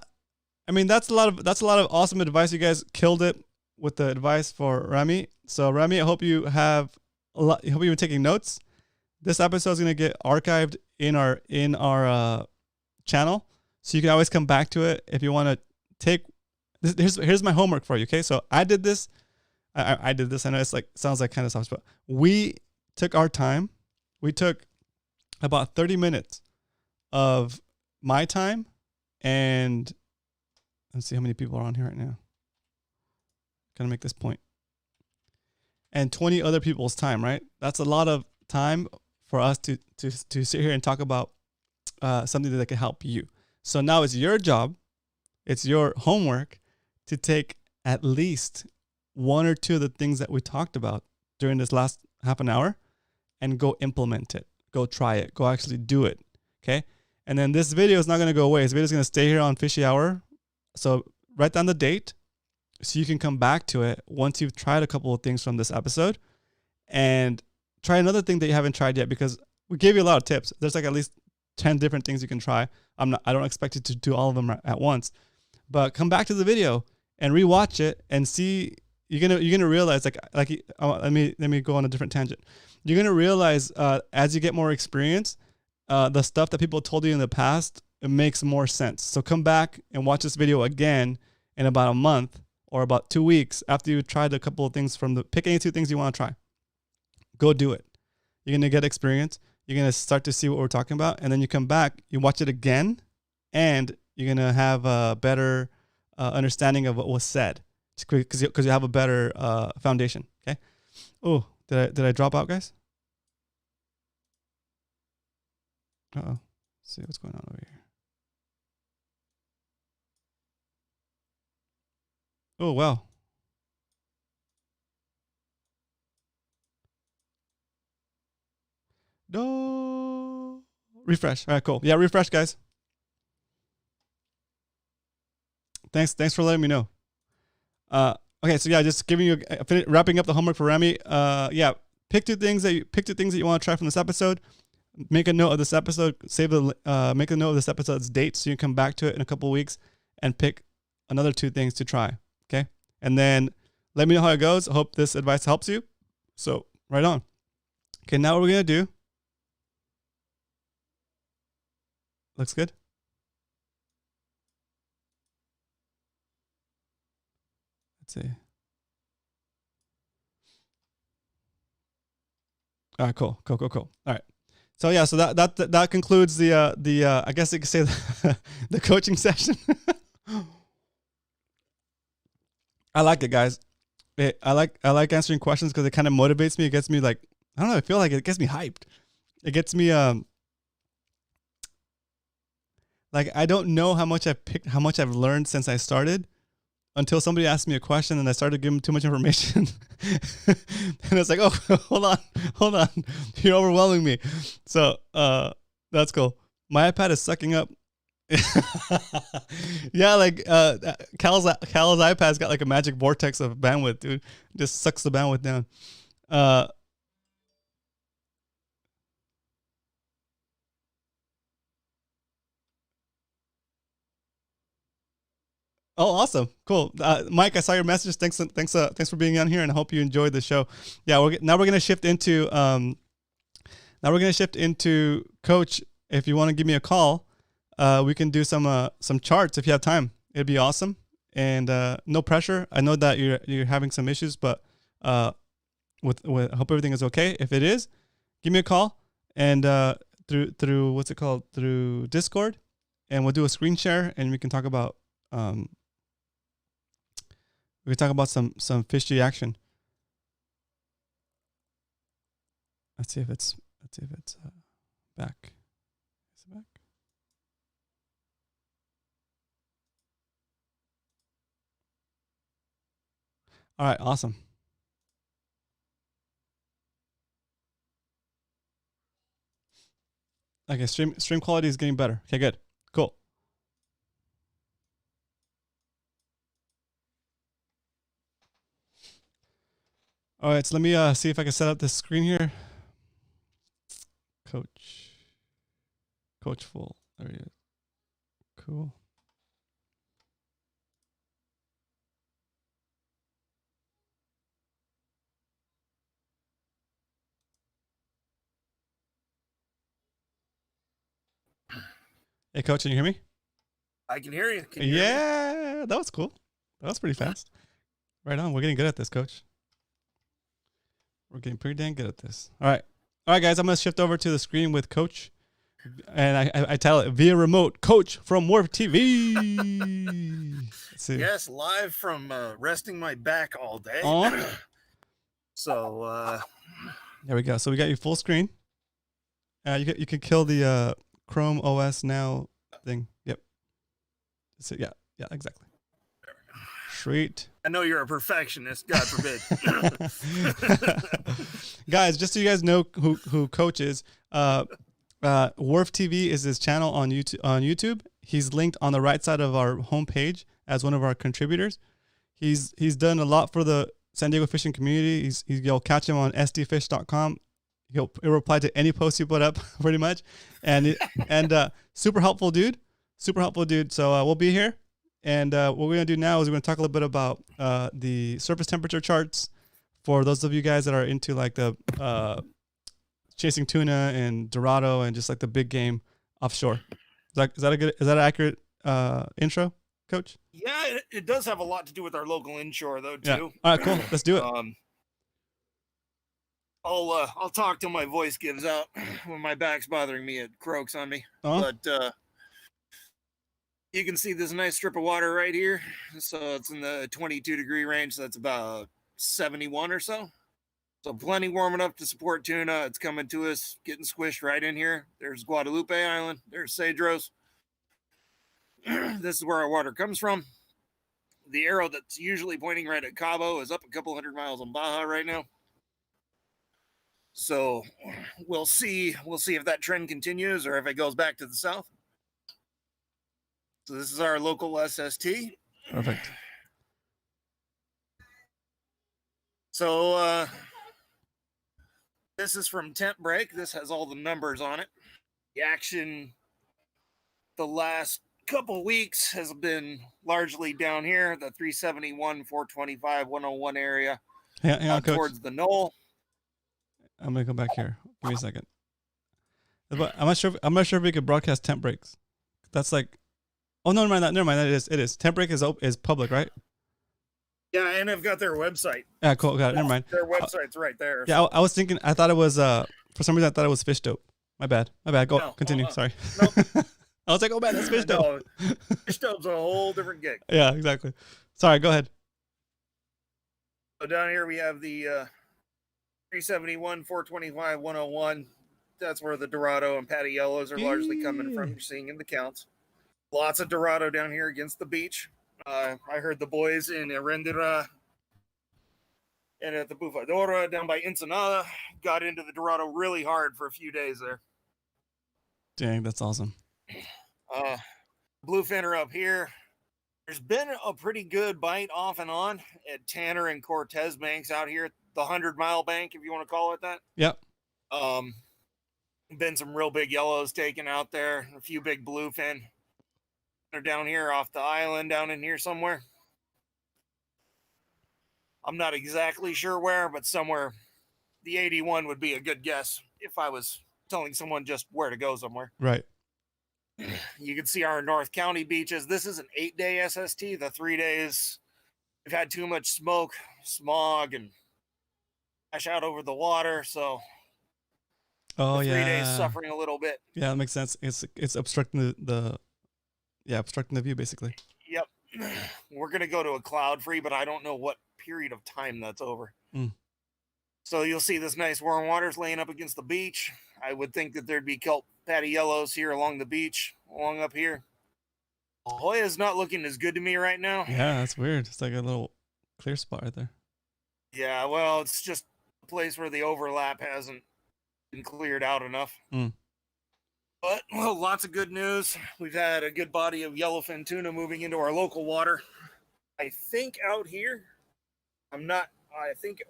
a lot of awesome advice. You guys killed it with the advice for Remy. So Remy, I hope you have a lot. I hope you've been taking notes. This episode is going to get archived in our channel, so you can always come back to it if you want to take. Here's my homework for you. Okay. So I did this. I did this. I know it's sounds like kind of soft, but we took our time. We took about 30 minutes of my time, and let's see how many people are on here right now. Gonna make this point. And 20 other people's time, right? That's a lot of time for us to sit here and talk about something that can help you. So now it's your job, it's your homework to take at least one or two of the things that we talked about during this last half an hour and go implement it. Go try it. Go actually do it. Okay? And then this video is not going to go away. This video is going to stay here on Fishy Hour. So write down the date so you can come back to it once you've tried a couple of things from this episode, and try another thing that you haven't tried yet, because we gave you a lot of tips. There's at least 10 different things you can try. I don't expect you to do all of them at once, but come back to the video and rewatch it and see. You're gonna realize let me go on a different tangent. You're gonna realize as you get more experience, the stuff that people told you in the past, it makes more sense. So come back and watch this video again in about a month or about 2 weeks after you've tried a couple of things pick any two things you want to try. Go do it. You're going to get experience. You're going to start to see what we're talking about. And then you come back, you watch it again, and you're going to have a better understanding of what was said, because you have a better foundation. Okay. Oh, did I drop out, guys? Let's see what's going on over here. Oh, wow. No. Refresh. All right, cool. Yeah, refresh, guys. Thanks for letting me know. Okay, so yeah, just giving you wrapping up the homework for Remy. Yeah, pick two things that you want to try from this episode. Make a note of this episode. Make a note of this episode's date so you can come back to it in a couple of weeks and pick another two things to try. Okay, and then let me know how it goes. I hope this advice helps you. So right on. Okay, now what we're gonna do. Looks good. Let's see. All right, cool. All right. So yeah, so that concludes the I guess you could say the coaching session. I like it, guys. I like answering questions because it kind of motivates me. It gets me I don't know. I feel like it gets me hyped. It gets me I don't know how much I've learned since I started, until somebody asked me a question and I started giving too much information. And it's oh, hold on. You're overwhelming me. So that's cool. My iPad is sucking up. Yeah, Cal's iPad's got a magic vortex of bandwidth, dude. It just sucks the bandwidth down. Oh, awesome. Cool. Mike, I saw your message. Thanks for being on here, and I hope you enjoyed the show. Yeah, now we're going to shift into Coach. If you want to give me a call, we can do some charts if you have time. It'd be awesome. And no pressure. I know that you're having some issues, but with I hope everything is okay. If it is, give me a call, and through what's it called, through Discord, and we'll do a screen share, and we can talk about some fishy action. Let's see if it's back. Is it back? All right, awesome. Okay, stream quality is getting better. Okay, good. Cool. All right, so let me see if I can set up this screen here. Coach full. There he is. Cool. Hey, Coach, can you hear me? I can hear you. Can you hear me? That was cool. That was pretty fast. Right on. We're getting good at this, Coach. We're getting pretty dang good at this. All right, guys. I'm gonna shift over to the screen with Coach, and I tell it via remote. Coach from Warf TV. Let's see. Yes, live from resting my back all day. So there we go. So we got you full screen. You can kill the Chrome OS now thing. Yep. So yeah, exactly. Sweet. I know you're a perfectionist. God forbid. Guys, just so you guys know who Coach is, Warf TV is his channel on YouTube. He's linked on the right side of our homepage as one of our contributors. He's done a lot for the San Diego fishing community. You'll catch him on sdfish.com. He'll reply to any post you put up, pretty much, and super helpful dude. So we'll be here, and what we're gonna do now is we're gonna talk a little bit about the surface temperature charts for those of you guys that are into like the chasing tuna and Dorado and just like the big game offshore. Is that an accurate intro, Coach? Yeah, it does have a lot to do with our local inshore though too. Yeah. All right, cool. Let's do it. I'll talk till my voice gives out. When my back's bothering me, it croaks on me. But you can see this nice strip of water right here. So it's in the 22-degree range. So that's about 71 or so. So plenty warm enough to support tuna. It's coming to us, getting squished right in here. There's Guadalupe Island. There's Cedros. This is where our water comes from. The arrow that's usually pointing right at Cabo is up a couple hundred miles on Baja right now. So we'll see if that trend continues or if it goes back to the south. So this is our local SST. Perfect. So this is from Tent Break. This has all the numbers on it. The action the last couple weeks has been largely down here, the 371, 425, 101 area. Hang on, Coach. Towards the knoll. I'm gonna go back here. Give me a second. But I'm not sure if we could broadcast tent breaks. That's like, oh no, never mind. It is. Tent break is public, right? Yeah, and I've got their website. Yeah, cool. Got it. Never mind. Their website's right there. Yeah, I was thinking. I thought it was. For some reason, I thought it was Fish Dope. My bad. Go continue. Sorry. Nope. I was like, oh man, that's Fish Dope. No, Fish Dope's a whole different gig. Yeah, exactly. Sorry. Go ahead. So down here we have the 371, 425, 101. That's where the Dorado and Patty Yellows are largely coming from. You're seeing in the counts. Lots of Dorado down here against the beach. I heard the boys in Arendira and at the Bufadora down by Ensenada got into the Dorado really hard for a few days there. Dang, that's awesome. Bluefin are up here. There's been a pretty good bite off and on at Tanner and Cortez banks out here. The 100-mile bank, if you want to call it that. Yep. Been some real big yellows taken out there. A few big bluefin. They're down here off the island, down in here somewhere. I'm not exactly sure where, but somewhere. The 81 would be a good guess if I was telling someone just where to go somewhere. Right. You can see our North County beaches. This is an 8-day SST. The 3 days, we've had too much smoke, smog, and ash out over the water. So, the 3 days suffering a little bit. Yeah, that makes sense. It's obstructing obstructing the view basically. Yep. We're gonna go to a cloud free, but I don't know what period of time that's over. So you'll see this nice warm waters laying up against the beach. I would think that there'd be kelp patty yellows here along the beach, along up here. La Jolla's not looking as good to me right now. Yeah, that's weird. It's like a little clear spot right there. Yeah, well, it's just a place where the overlap hasn't been cleared out enough. But, well, lots of good news. We've had a good body of yellowfin tuna moving into our local water. I think out here, I'm not I think,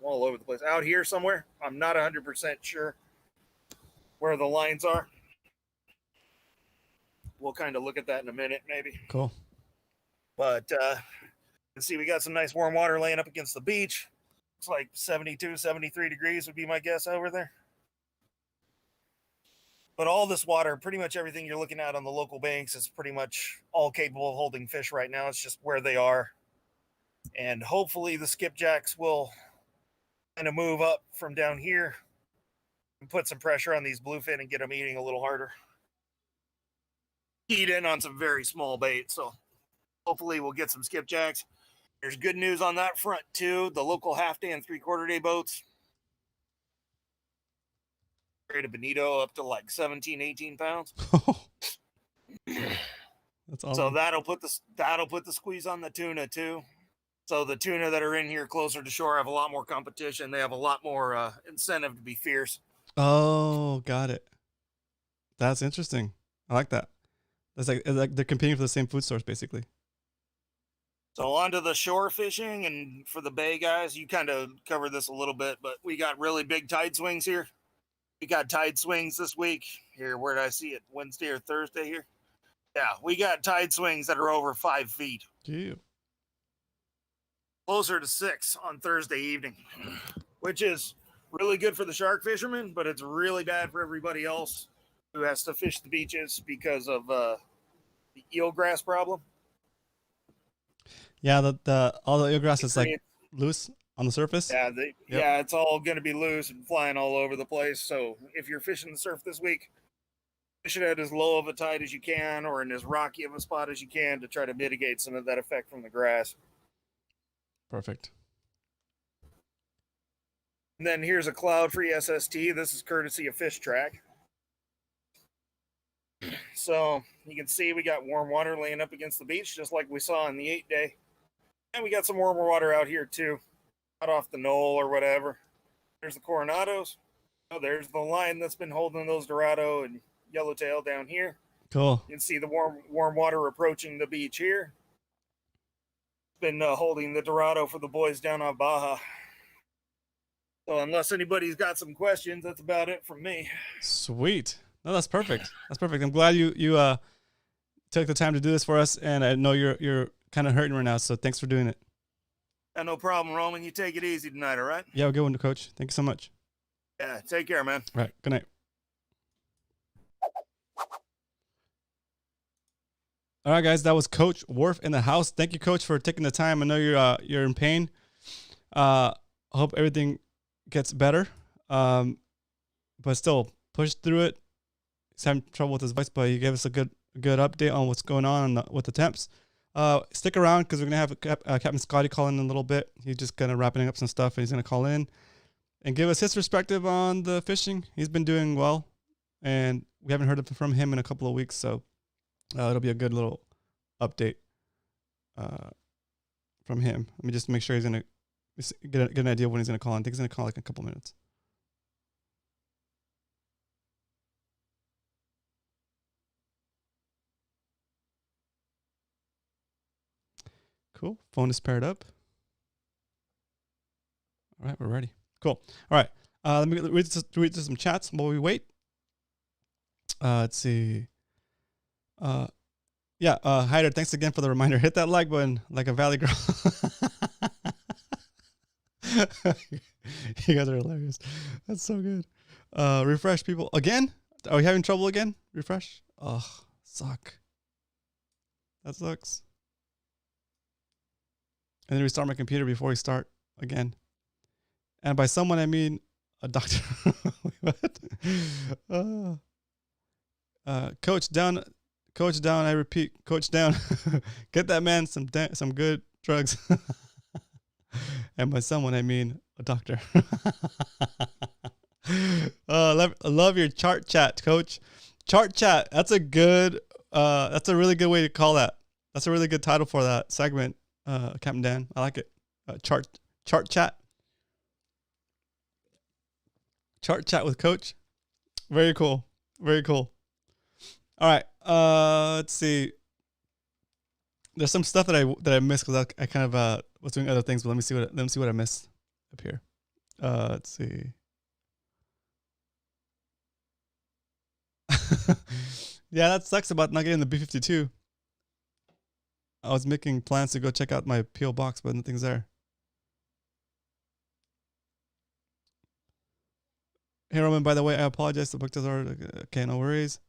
all over the place. Out here somewhere. I'm not 100% sure where the lines are. We'll kind of look at that in a minute, maybe. Cool. But let's see, we got some nice warm water laying up against the beach. It's like 72, 73 degrees would be my guess over there. But all this water, pretty much everything you're looking at on the local banks is pretty much all capable of holding fish right now. It's just where they are. And hopefully the skipjacks will kind of move up from down here and put some pressure on these bluefin and get them eating a little harder. Eat in on some very small bait. So hopefully we'll get some skipjacks. There's good news on that front too. The local half-day and three-quarter-day boats carried a bonito up to like 17, 18 pounds. That's awesome. So that'll put the squeeze on the tuna too. So the tuna that are in here closer to shore have a lot more competition. They have a lot more incentive to be fierce. Oh, got it. That's interesting. I like that. It's like they're competing for the same food source, basically. So on to the shore fishing, and for the bay guys, you kind of covered this a little bit, but we got really big tide swings here. We got tide swings this week. Here, where did I see it? Wednesday or Thursday here? Yeah, we got tide swings that are over 5 feet. Yeah. Closer to 6 on Thursday evening, which is really good for the shark fishermen, but it's really bad for everybody else who has to fish the beaches because of the eelgrass problem. Yeah, all the eelgrass is like loose on the surface. Yeah, yeah, it's all going to be loose and flying all over the place. So if you're fishing the surf this week, fish it at as low of a tide as you can, or in as rocky of a spot as you can, to try to mitigate some of that effect from the grass. Perfect. And then here's a cloud-free SST. This is courtesy of Fish Track. So you can see we got warm water laying up against the beach, just like we saw in the 8-day. And we got some warmer water out here too, out off the knoll or whatever. There's the Coronados. Oh, there's the line that's been holding those Dorado and Yellowtail down here. Cool. You can see the warm water approaching the beach here. Been holding the Dorado for the boys down on Baja. So unless anybody's got some questions, that's about it from me. Sweet. No, that's perfect. That's perfect. I'm glad you took the time to do this for us, and I know you're kind of hurting right now, so thanks for doing it. No problem, Roman. You take it easy tonight, all right? Yeah, we'll go into Coach. Thank you so much. Yeah, take care, man. All right. Good night. All right, guys, that was Coach Warf in the house. Thank you, Coach, for taking the time. I know you're in pain. I hope everything gets better, but still push through it. He's having trouble with his voice, but he gave us a good update on what's going on with the temps. Stick around because we're gonna have Captain Scotty call in a little bit. He's just gonna wrapping up some stuff, and he's gonna call in and give us his perspective on the fishing. He's been doing well, and we haven't heard from him in a couple of weeks, so. It'll be a good little update from him. Let me just make sure he's going to get an idea of when he's going to call. I think he's going to call like in a couple minutes. Cool. Phone is paired up. All right, we're ready. Cool. All right. Let me read some chats while we wait. Let's see. Yeah, Hyder, thanks again for the reminder. Hit that like button like a Valley girl. You guys are hilarious. That's so good. Refresh, people. Again? Are we having trouble again? Refresh? Oh, suck. That sucks. And then restart my computer before we start again. And by someone, I mean a doctor. What? Coach down, I repeat, coach down. Get that man some good drugs. And by someone, I mean a doctor. Love your chart chat, Coach. Chart chat. That's a really good way to call that. That's a really good title for that segment, Captain Dan. I like it. Chart chat. Chart chat with Coach. Very cool. Very cool. All right. Let's see. There's some stuff that I missed because I kind of was doing other things. But let me see what I missed up here. Let's see. Yeah, that sucks about not getting the B-52. I was making plans to go check out my P.O. box, but nothing's there. Hey, Roman, by the way, I apologize. The book does already. Okay, no worries.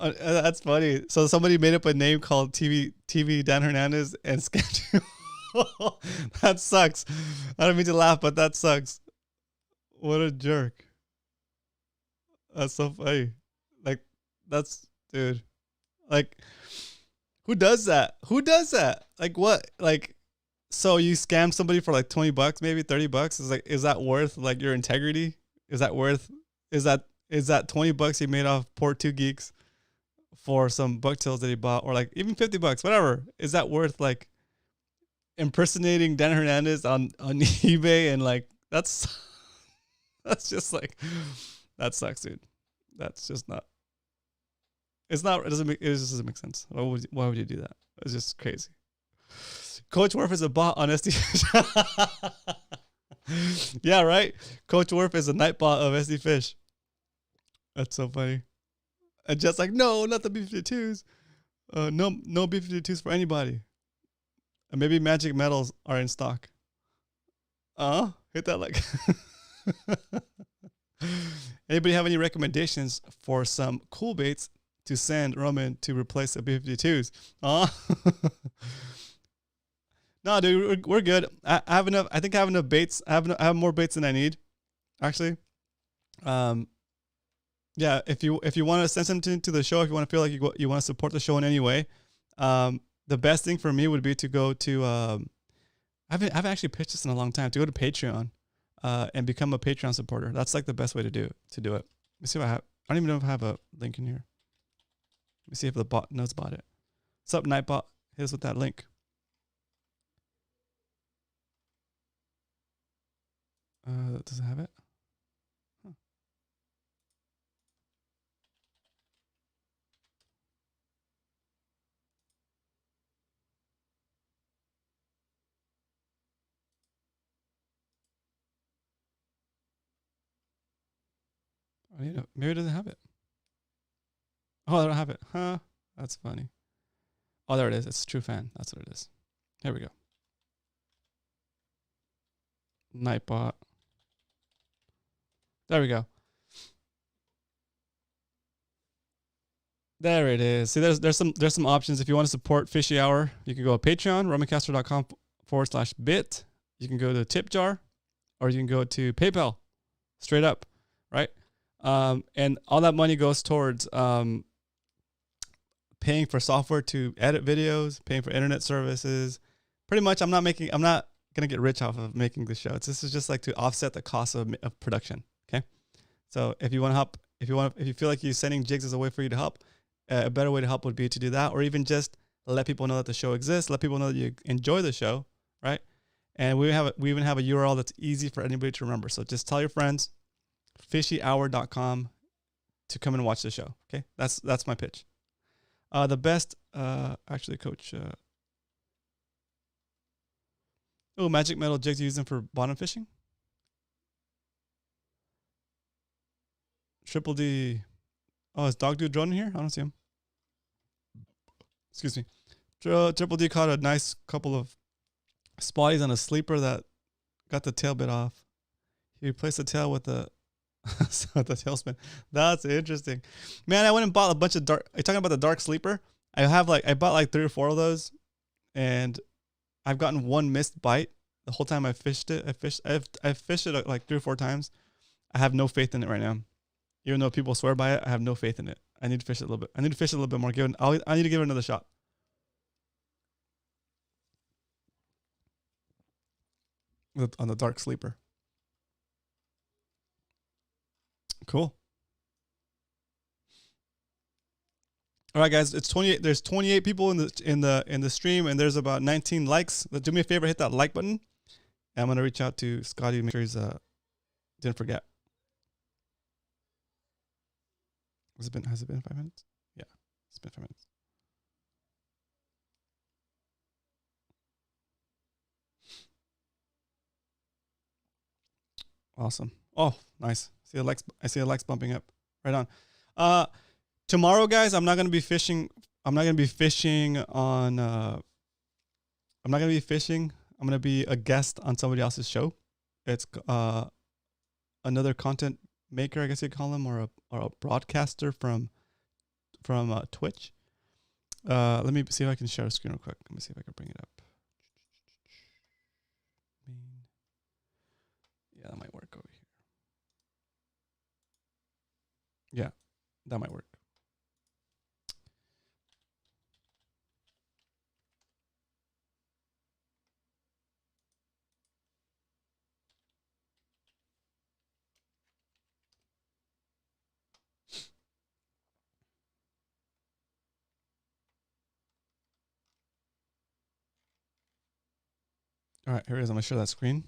That's funny. So somebody made up a name called TV Dan Hernandez and scammed you. That sucks. I don't mean to laugh, but that sucks. What a jerk. That's so funny. Like, that's, dude. Like, who does that? Who does that? Like, what? Like, so you scam somebody for like $20, maybe $30? Is that worth like your integrity? Is that $20 he made off poor two geeks for some bucktails that he bought, or like even $50, whatever? Is that worth like impersonating Dan Hernandez on eBay? And like, that's just like, that sucks, dude. That's just not. It just doesn't make sense. Why would you do that? It's just crazy. Coach Warf is a bot on SD. Yeah, right. Coach Warf is a night bot of SD Fish. That's so funny. And just like, no, not the B-52s. No B-52s for anybody. And maybe magic metals are in stock. Hit that like. Anybody have any recommendations for some cool baits to send Roman to replace the B-52s? No, dude, we're good. I have enough. I think I have enough baits. I have more baits than I need, actually. Yeah. If you want to send something to the show, if you want to feel like you want to support the show in any way, the best thing for me would be to go to. I haven't actually pitched this in a long time. To go to Patreon, and become a Patreon supporter. That's like the best way to do it. Let me see if I have. I don't even know if I have a link in here. Let me see if the bot knows about it. What's up, Nightbot? Hit us with that link. Does it have it? Huh. Maybe it doesn't have it. Oh, I don't have it. Huh? That's funny. Oh, there it is. It's True Fan. That's what it is. Here we go. Nightbot. There we go. There it is. See, there's some options. If you want to support Fishy Hour, you can go to Patreon, romancastro.com/bit. You can go to Tip Jar, or you can go to PayPal, straight up, right? And all that money goes towards paying for software to edit videos, paying for internet services. Pretty much, I'm not gonna get rich off of making this show. This is just like to offset the cost of production. Okay, so if you want to help, if you feel like you're sending jigs as a way for you to help, a better way to help would be to do that, or even just let people know that the show exists, let people know that you enjoy the show, right? And we even have a URL that's easy for anybody to remember. So just tell your friends, fishyhour.com, to come and watch the show. Okay, that's my pitch. The best, actually, Coach. Magic metal jigs using for bottom fishing. Triple D. Oh, is Dog Dude Drone in here? I don't see him. Excuse me. Triple D caught a nice couple of spotties on a sleeper that got the tail bit off. He replaced the tail with the tailspin. That's interesting. Man, I went and bought a bunch of dark. Are you talking about the dark sleeper? I bought like 3 or 4 of those, and I've gotten one missed bite the whole time I fished it. I've fished it like 3 or 4 times. I have no faith in it right now. Even though people swear by it, I have no faith in it. I need to fish it a little bit. I need to fish it a little bit more. I need to give it another shot. On the dark sleeper. Cool. All right, guys. It's 28. There's 28 people in the stream, and there's about 19 likes. Do me a favor, hit that like button. And I'm gonna reach out to Scotty to make sure he's didn't forget. Has it been 5 minutes? Yeah, it's been 5 minutes. Awesome. Oh, nice. I see the likes bumping up. Right on. Tomorrow, guys, I'm not gonna be fishing. I'm not gonna be fishing on. I'm not gonna be fishing. I'm gonna be a guest on somebody else's show. It's another content maker, I guess you call him, or a broadcaster from Twitch. Let me see if I can share a screen real quick. Let me see if I can bring it up. Yeah, that might work over here. Yeah, that might work. All right, here it is. I'm gonna share that screen.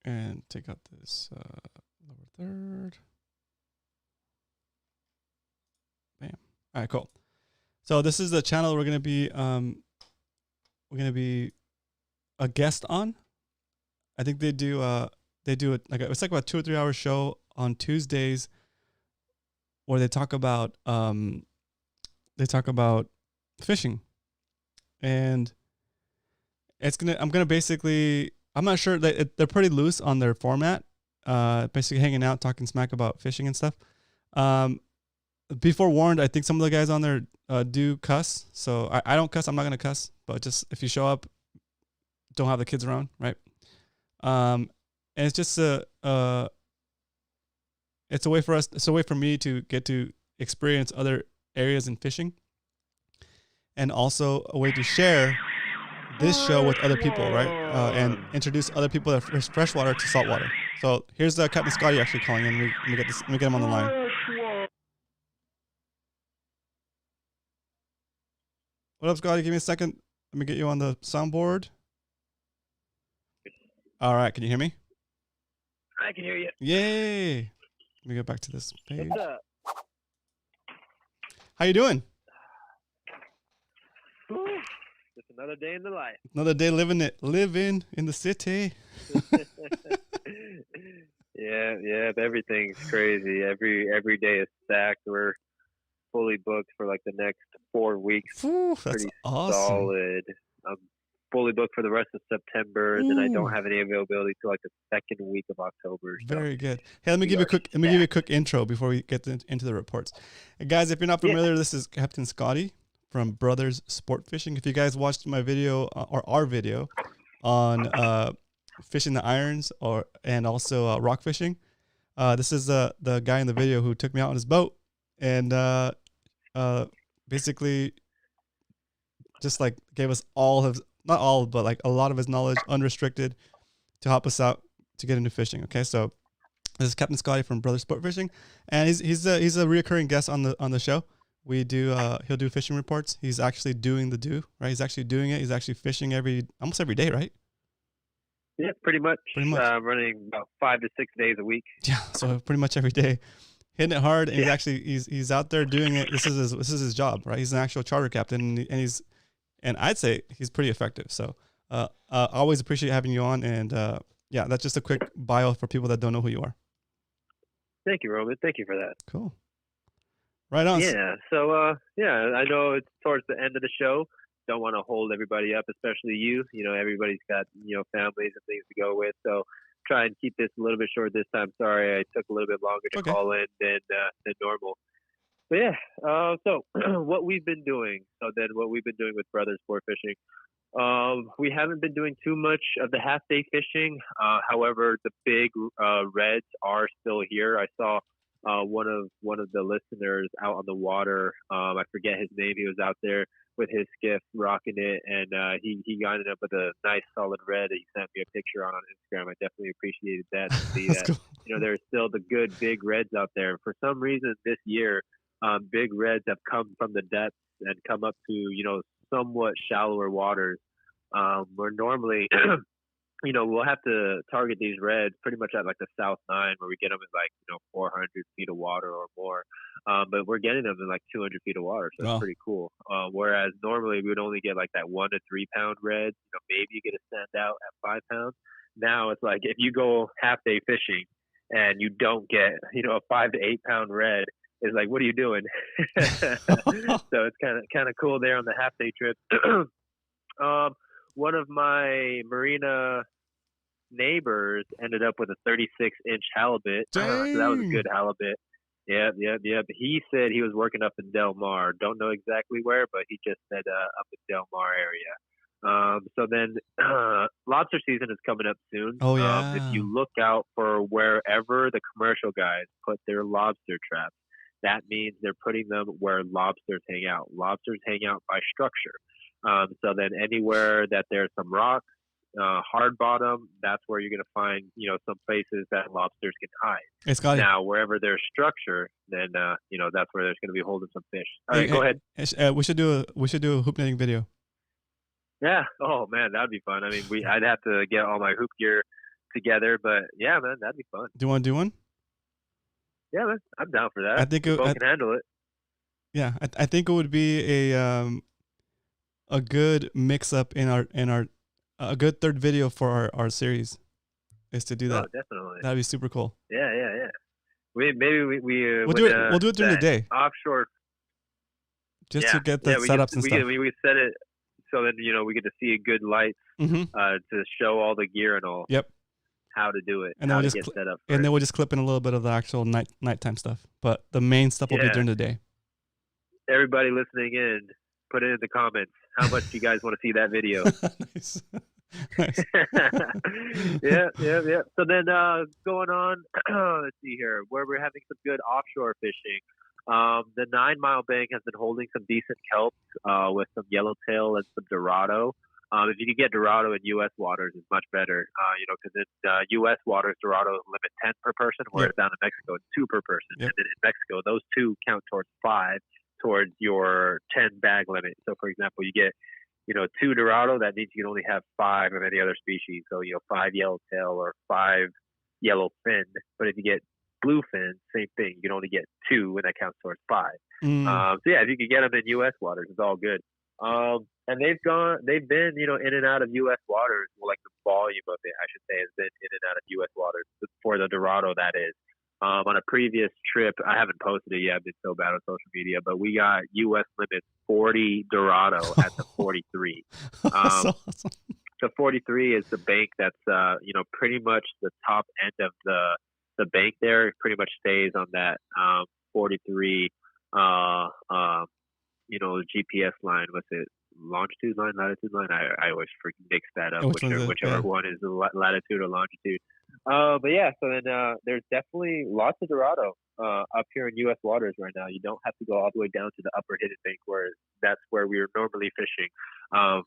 And take out this lower third. Bam. All right, cool. So this is the channel we're gonna be a guest on. I think they do it like it's like about 2 or 3 hour show on Tuesdays where they talk about fishing, and I'm gonna basically, I'm not sure that they're pretty loose on their format, basically hanging out, talking smack about fishing and stuff. Be forewarned, I think some of the guys on there do cuss, so I don't cuss. I'm not gonna cuss, but just if you show up, don't have the kids around, right? And it's just it's a way for me to get to experience other areas in fishing, and also a way to share this show with other people, right? And introduce other people that fish freshwater to saltwater. So here's Captain Scotty actually calling in. Let me get him on the line. What up, Scotty? Give me a second. Let me get you on the soundboard. All right, can you hear me? I can hear you. Yay! Let me get back to this page. What's up? How you doing? Just another day in the life. Another day living in the city. Yeah, everything's crazy. Every day is stacked. We're fully booked for like the next 4 weeks. Ooh, that's pretty awesome. solid. I'm fully booked for the rest of September, and then I don't have any availability till like the second week of October. So. Very good. Hey, let me give you a quick intro before we get into the reports. Guys, if you're not familiar, this is Captain Scotty from Brothers Sport Fishing. If you guys watched my video or our video on fishing the irons and also rock fishing, this is the guy in the video who took me out on his boat and basically just like gave us not all, but like a lot of his knowledge unrestricted to help us out to get into fishing. Okay, so this is Captain Scotty from Brothers Sport Fishing, and he's a reoccurring guest on the show. We do he'll do fishing reports. He's actually doing right? He's actually doing it. He's actually fishing almost every day, right? Yeah, pretty much. Running about 5 to 6 days a week. Yeah, so pretty much every day, hitting it hard. And he's out there doing it. This is his job, right? He's an actual charter captain, and I'd say he's pretty effective. So I always appreciate having you on. And yeah, that's just a quick bio for people that don't know who you are. Thank you, Roman. Thank you for that. Cool. Right on. Yeah. So I know it's towards the end of the show. Don't want to hold everybody up, especially you. You know, everybody's got families and things to go with. So try and keep this a little bit short this time. Sorry, I took a little bit longer to call in than normal. But yeah, so what we've been doing. So then what we've been doing with Brothers Sport Fishing. We haven't been doing too much of the half day fishing. However, the big reds are still here. I saw one of the listeners out on the water. I forget his name. He was out there with his skiff rocking it, and he got it up with a nice solid red that he sent me a picture on Instagram. I definitely appreciated that to see that. Cool. There's still the good big reds out there. For some reason this year, big reds have come from the depths and come up to somewhat shallower waters. Where normally we'll have to target these reds pretty much at like the South 9 where we get them in like, 400 feet of water or more. But we're getting them in like 200 feet of water. So it's pretty cool. Whereas normally we would only get like that 1 to 3 pound reds. Maybe you get a standout at 5 pounds. Now it's like if you go half day fishing and you don't get, a 5 to 8 pound red, it's like, what are you doing? So it's kind of cool there on the half day trip. One of my marina neighbors ended up with a 36-inch halibut. So that was a good halibut. Yep. He said he was working up in Del Mar. Don't know exactly where, but he just said up in Del Mar area. So then lobster season is coming up soon. Oh, yeah. If you look out for wherever the commercial guys put their lobster traps, that means they're putting them where lobsters hang out. Lobsters hang out by structure. So then anywhere that there's some rocks, hard bottom, that's where you're going to find, some places that lobsters can hide. Hey, Scotty. Now, wherever there's structure, then, that's where there's going to be holding some fish. All right, go ahead. We should do a hoop netting video. Yeah. Oh, man, that'd be fun. I mean, I'd have to get all my hoop gear together, but yeah, man, that'd be fun. Do you want to do one? Yeah, man, I'm down for that. I think we both can handle it. Yeah, I think it would be a good mix up in our a good third video for our series is to do that. Oh, definitely. That'd be super cool. Yeah. We'll do it. We'll do it during the day. Offshore. Just to get the setups and stuff. We set it so that we get to see a good light to show all the gear and all. Yep. How to do it. And then we'll just clip in a little bit of the actual nighttime stuff. But the main stuff will be during the day. Everybody listening in, put it in the comments. How much do you guys want to see that video? Nice. Yeah. So then going on, let's see here, where we're having some good offshore fishing. The 9 Mile Bank has been holding some decent kelp with some yellowtail and some Dorado. If you could get Dorado in U.S. waters, it's much better, because in U.S. waters, Dorado limit 10 per person, whereas down in Mexico, it's 2 per person. Yep. And then in Mexico, those 2 count towards 5 towards your 10 bag limit. So, for example, you get, 2 Dorado, that means you can only have 5 of any other species. So, 5 yellowtail or 5 yellowfin. But if you get bluefin, same thing. You can only get 2, and that counts towards 5. So, yeah, if you could get them in U.S. waters, it's all good. And they've been, in and out of U.S. waters. Well, like the volume of it, I should say, has been in and out of U.S. waters for the Dorado, that is. On a previous trip, I haven't posted it yet. I've been so bad on social media, but we got U.S. limit 40 Dorado at the 43. Awesome. The 43 is the bank that's, pretty much the top end of the bank there. It pretty much stays on that 43, GPS line. What's it? Longitude line, latitude line. I always mix that up. Whichever one is the latitude or longitude. But yeah, so then there's definitely lots of Dorado up here in U.S. waters right now. You don't have to go all the way down to the upper hidden bank where that's where we were normally fishing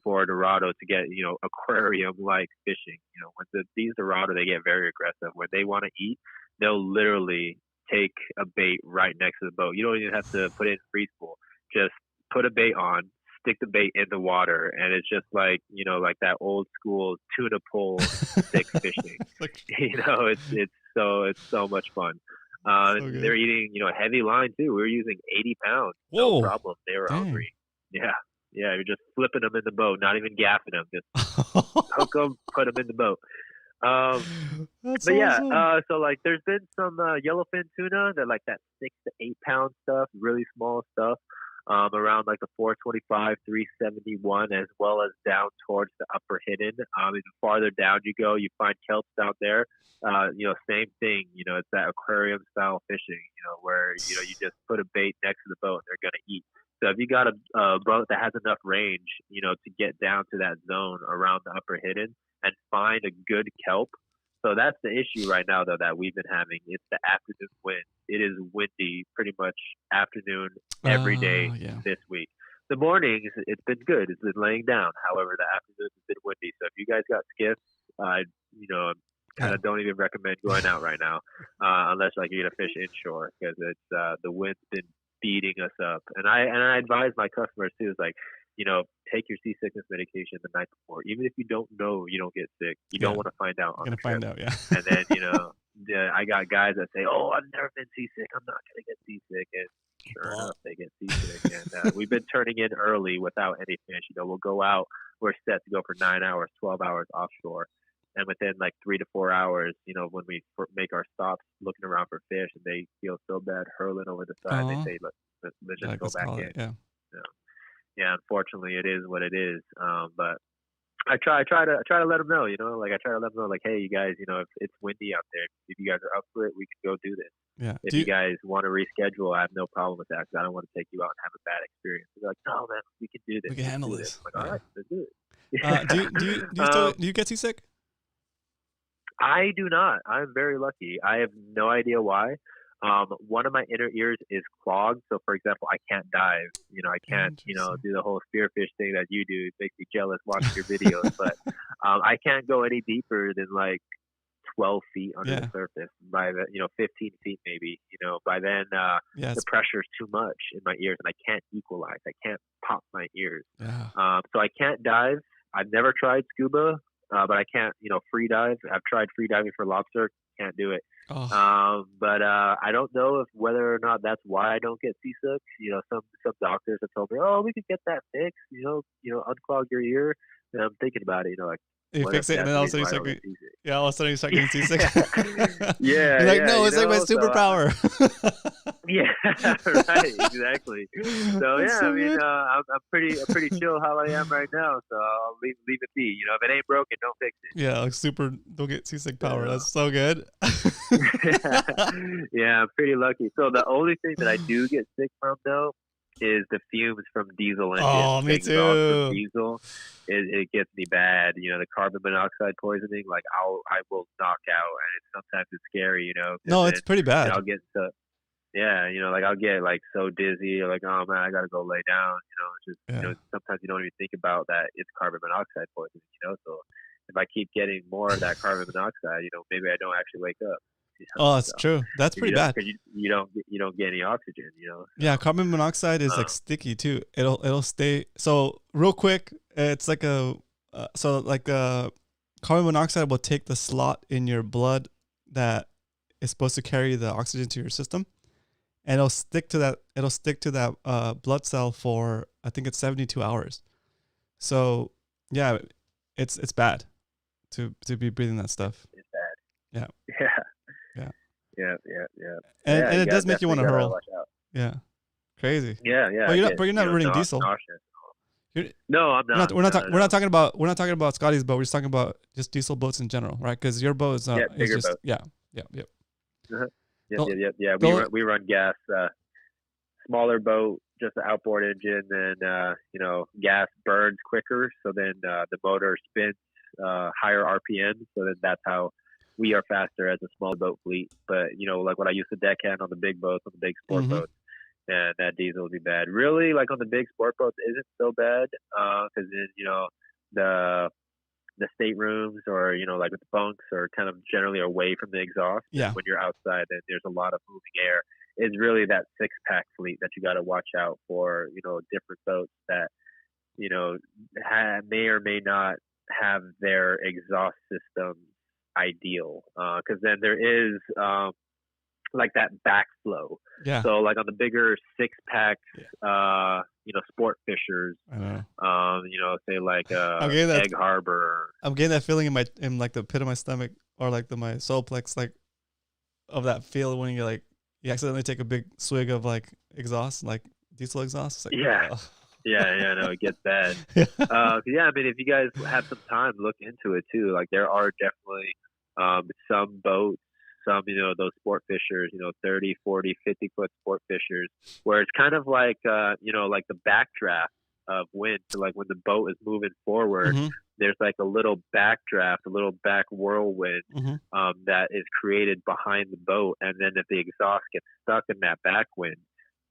for Dorado to get aquarium-like fishing. When these Dorado, they get very aggressive. When they want to eat, they'll literally take a bait right next to the boat. You don't even have to put it in free spool. Just put a bait on, stick the bait in the water, and it's just like like that old school tuna pole stick fishing. It's so much fun. They're eating heavy line too. We were using 80 pounds. No problem. They were hungry. Yeah, you're just flipping them in the boat, not even gaffing them. Just hook them, put them in the boat. So like there's been some yellowfin tuna that like that 6 to 8 pound stuff, really small stuff. Around like the 425, 371, as well as down towards the upper hidden. Even farther down you go, you find kelps down there. Same thing. It's that aquarium style fishing. Where you just put a bait next to the boat and they're gonna eat. So if you got a boat that has enough range, to get down to that zone around the upper hidden and find a good kelp. So that's the issue right now, though, that we've been having. It's the afternoon wind. It is windy pretty much afternoon every day this week. The mornings, it's been good. It's been laying down. However, the afternoons have been windy. So if you guys got skiffs, kind of don't even recommend going out right now unless like you're going to fish inshore because it's the wind's been beating us up. And I advise my customers, too, is like, take your seasickness medication the night before. Even if you don't know you don't get sick, you don't want to find out on You're the gonna trip. find out, yeah. And then, I got guys that say, "Oh, I've never been seasick. I'm not gonna get seasick." And sure enough, they get seasick. And we've been turning in early without any fish. We'll go out. We're set to go for 9 hours, 12 hours offshore. And within like 3 to 4 hours, when we make our stops looking around for fish, and they feel so bad hurling over the side, they say, let's just go back in. Yeah. Yeah, unfortunately, it is what it is. But I try to let them know, I try to let them know, like, hey, you guys, if it's windy out there, if you guys are up for it, we can go do this. Yeah. If you guys want to reschedule, I have no problem with that, because I don't want to take you out and have a bad experience. They're like, no, man, we can do this. We can handle this. I'm like, all right, let's do it. Do you get seasick? I do not. I'm very lucky. I have no idea why. One of my inner ears is clogged. So, for example, I can't dive. I can't, do the whole spearfish thing that you do. It makes me jealous watching your videos. But I can't go any deeper than like 12 feet under the surface. By the, 15 feet maybe. By then, the pressure is too much in my ears, and I can't equalize. I can't pop my ears. Yeah. So I can't dive. I've never tried scuba. But I can't, free dive. I've tried free diving for lobster. Can't do it. Oh. But I don't know whether or not that's why I don't get seasick. Some doctors have told me, oh, we could get that fixed. Unclog your ear. And I'm thinking about it. Like, you fix it, and then all of a sudden you start getting seasick. Yeah. You're like, no, it's like my superpower. Yeah, right, exactly. So yeah, I mean, I'm pretty chill how I am right now. So I'll leave it be. If it ain't broken, don't fix it. Yeah, like don't get seasick power. That's so good. Yeah, I'm pretty lucky. So the only thing that I do get sick from though is the fumes from diesel engines. Oh, me too. From diesel, it gets me bad. The carbon monoxide poisoning. Like I will knock out, and sometimes it's scary. No, it's pretty bad. I'll get so. Yeah, like I'll get like so dizzy, like, oh man, I gotta go lay down. Sometimes you don't even think about that it's carbon monoxide poisoning. So if I keep getting more of that carbon monoxide, maybe I don't actually wake up. Oh, that's true. That's pretty bad. Because you don't get any oxygen. Yeah, carbon monoxide is like sticky too. It'll stay. So real quick, it's like carbon monoxide will take the slot in your blood that is supposed to carry the oxygen to your system. And it'll stick to that blood cell for, I think it's 72 hours. So yeah, it's bad to be breathing that stuff. It's bad. Yeah. Yeah. And it does make you want to hurl. Yeah. Crazy. Yeah. But you're not running diesel. No, I'm not. We're not talking about Scotty's boat. We're just talking about just diesel boats in general, right? Because your boat is bigger boat. Yeah. Uh-huh. Yeah. We run gas, smaller boat, just an outboard engine, and gas burns quicker, so then the motor spins higher RPM, so then that's how we are faster as a small boat fleet. But like when I used to deckhand on the big boats, on the big sport boats, and that diesel would be bad. Really, like on the big sport boats, isn't so bad because then the staterooms or like with the bunks are kind of generally away from the exhaust. Yeah. When you're outside, and there's a lot of moving air. It's really that 6-pack fleet that you got to watch out for. Different boats that may or may not have their exhaust system ideal, because then there is like that backflow. Yeah. So like on the bigger 6-pack, sport fishers, I know. say like Egg Harbor. I'm getting that feeling in like the pit of my stomach, or like my solar plex, like of that feel when you accidentally take a big swig of like exhaust, like diesel exhaust. Like, yeah. Oh. Yeah, no, it gets bad. Yeah. I mean, if you guys have some time, look into it too. Like there are definitely some boats, some, those sport fishers, 30, 40, 50-foot sport fishers, where it's kind of like, like the backdraft of wind. So like when the boat is moving forward, there's like a little backdraft, a little back whirlwind that is created behind the boat. And then if the exhaust gets stuck in that backwind,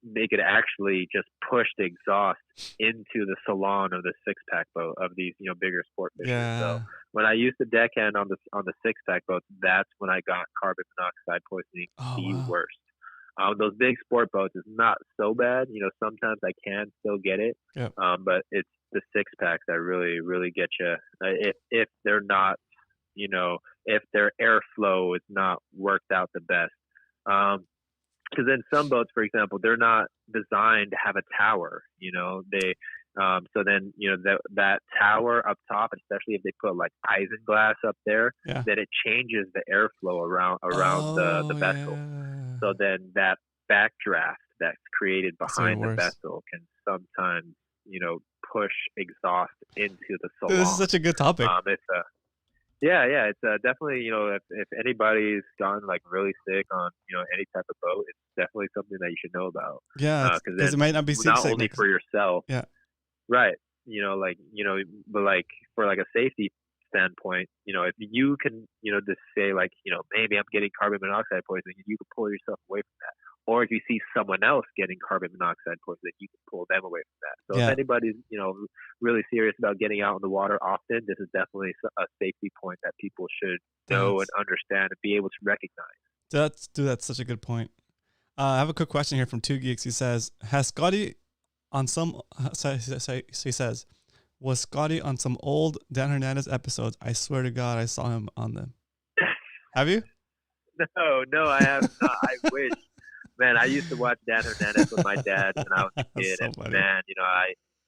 they could actually just push the exhaust into the salon of the 6-pack boat of these, bigger sport fishers. Yeah. So when I used to deckhand on the 6-pack boats, that's when I got carbon monoxide poisoning worst. Those big sport boats is not so bad. Sometimes I can still get it. Yep. But it's the 6-packs that really, really get you. If they're not, if their airflow is not worked out the best. Because in some boats, for example, they're not designed to have a tower. So then that tower up top, especially if they put like isinglass up there, then it changes the airflow around the vessel. Yeah. So then that backdraft that's created behind the vessel can sometimes push exhaust into the salon. Dude, this is such a good topic. It's definitely, if anybody's gotten like really sick on, any type of boat, it's definitely something that you should know about. Yeah, because it might not be not only for yourself. Yeah. Right. But like for like a safety standpoint, if you can, just say like, maybe I'm getting carbon monoxide poisoning, you can pull yourself away from that. Or if you see someone else getting carbon monoxide poisoning, you can pull them away from that. So if anybody's, really serious about getting out in the water often, this is definitely a safety point that people should know and understand and be able to recognize. That's such a good point. I have a quick question here from 2 Geeks. He says, has Scotty on some, he says, was Scotty on some old Dan Hernandez episodes? I swear to God, I saw him on them. Have you? No, I have not. I wish. Man, I used to watch Dan Hernandez with my dad when I was a kid. So and man,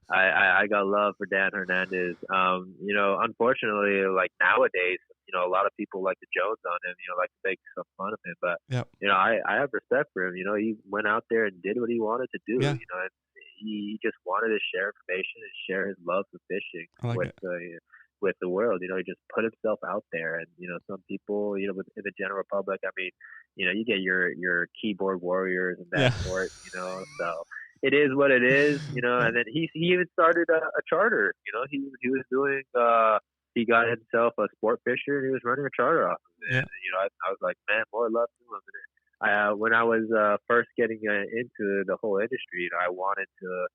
I got love for Dan Hernandez. Unfortunately, like nowadays, a lot of people like to Jones on him, like to make some fun of him. But, I have respect for him. He went out there and did what he wanted to do, and he just wanted to share information and share his love for fishing with the world. He just put himself out there. And, some people, in the general public, I mean, you get your keyboard warriors and that sort, so it is what it is, and then he even started a charter, he was doing, he got himself a sport fisher and he was running a charter off of it. And, I was like, man, more love to him. And when I was first getting into the whole industry, I wanted to,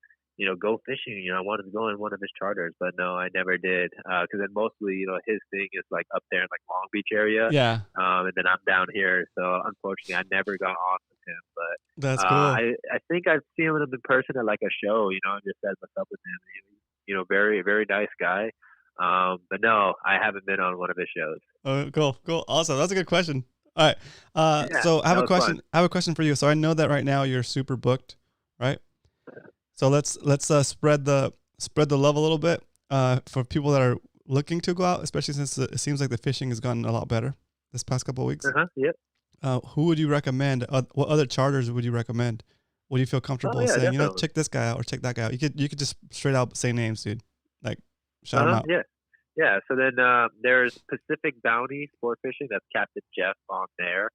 go fishing. I wanted to go in one of his charters, but no, I never did. Because then mostly, his thing is like up there in like Long Beach area. Yeah. And then I'm down here, so unfortunately, I never got on with him. But that's cool. I think I've seen him in person at like a show. Just said what's up with him. Very, very nice guy. But no, I haven't been on one of his shows. Oh, cool, awesome. That's a good question. All right. So I have a question. Fun. I have a question for you. So I know that right now you're super booked, right? So let's spread the love a little bit for people that are looking to go out, especially since it seems like the fishing has gotten a lot better this past couple of weeks. Yep. Who would you recommend? What other charters would you recommend? Would you feel comfortable saying, definitely. Check this guy out or check that guy out? You could just straight out say names, dude. Like shout them out. Yeah. So then there's Pacific Bounty Sport Fishing. That's Captain Jeff on there.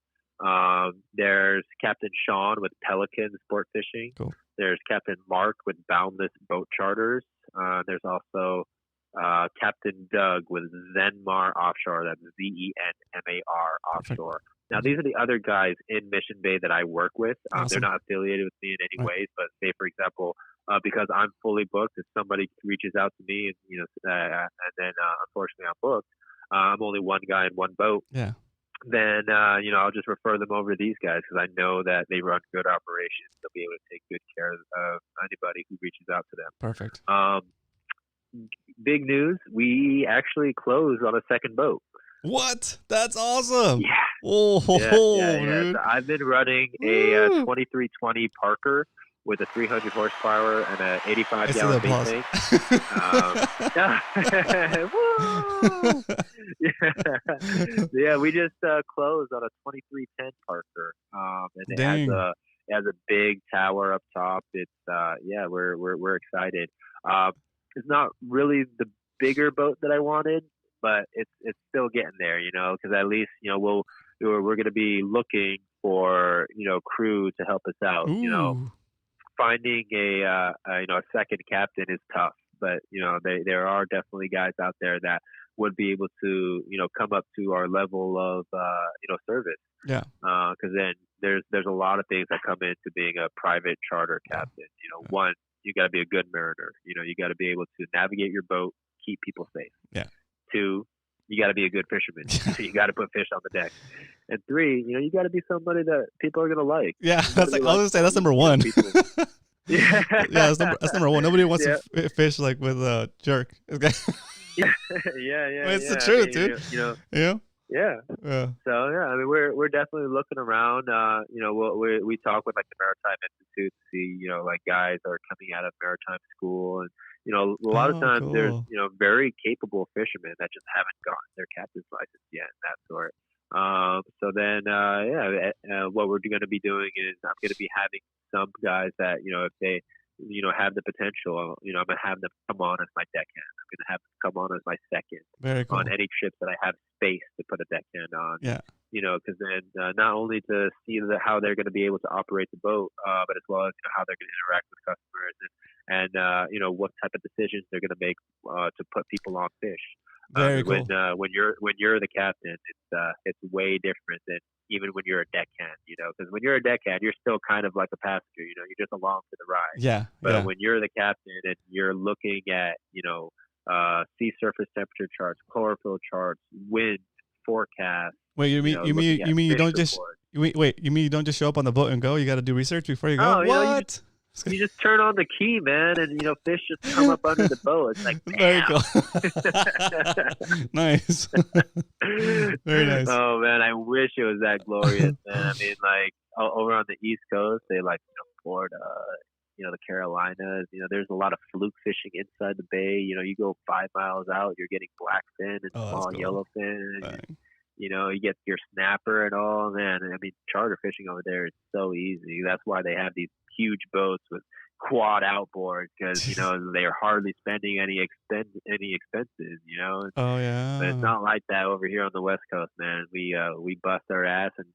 There's Captain Sean with Pelican Sport Fishing. Cool. There's Captain Mark with Boundless Boat Charters. There's also Captain Doug with Zenmar Offshore. That's Zenmar Offshore. Now, these are the other guys in Mission Bay that I work with. Awesome. They're not affiliated with me in any ways, but say, for example, because I'm fully booked, if somebody reaches out to me and, and then unfortunately I'm booked, I'm only one guy in one boat. Yeah. Then, I'll just refer them over to these guys because I know that they run good operations. They'll be able to take good care of anybody who reaches out to them. Perfect. Big news. We actually closed on a second boat. What? That's awesome. Yeah. Oh, yeah. So I've been running a 2320 Parker with a 300 horsepower and an 85-gallon bait tank. Yeah, we just closed on a 2310 Parker, and it has a big tower up top. It's we're excited. It's not really the bigger boat that I wanted, but it's still getting there, because at least we're going to be looking for crew to help us out. Ooh. Finding a second captain is tough, but there are definitely guys out there that would be able to come up to our level of service. Yeah. Because then there's a lot of things that come into being a private charter captain. One, you got to be a good mariner. You got to be able to navigate your boat, keep people safe. Yeah. Two, you got to be a good fisherman. So you got to put fish on the deck. And 3, you got to be somebody that people are gonna like. Yeah, that's like I was gonna say that's number 1. Yeah, that's number 1. Nobody wants to fish like with a jerk. yeah. It's the truth, dude. Yeah. So I mean, we're definitely looking around. We talk with like the Maritime Institute to see like guys that are coming out of maritime school, and a lot of times cool. there's very capable fishermen that just haven't gotten their captain's license yet, and that sort. So then what we're going to be doing is I'm going to be having some guys that if they have the potential, I'm going to have them come on as my deckhand. I'm going to have them come on as my second. Very cool. On any trips that I have space to put a deckhand on. Yeah. Because then not only to see how they're going to be able to operate the boat, but as well as how they're going to interact with customers and what type of decisions they're going to make to put people on fish. Very cool. When you're the captain, it's way different than even when you're a deckhand, because when you're a deckhand, you're still kind of like a passenger, you're just along for the ride. Yeah. But when you're the captain and you're looking at, sea surface temperature charts, chlorophyll charts, wind forecast. Wait, you mean you don't just show up on the boat and go? You got to do research before you go. What? You just turn on the key, man, and fish just come up under the boat. It's like, very cool. Nice. Very nice. Oh man, I wish it was that glorious, man. I mean, like over on the East Coast, they Florida, the Carolinas. There's a lot of fluke fishing inside the bay. You go 5 miles out, you're getting blackfin and small yellowfin. And, you get your snapper and all, man. I mean, charter fishing over there is so easy. That's why they have these huge boats with quad outboards, because they're hardly spending any expenses. Oh yeah. But it's not like that over here on the West Coast, man. We bust our ass and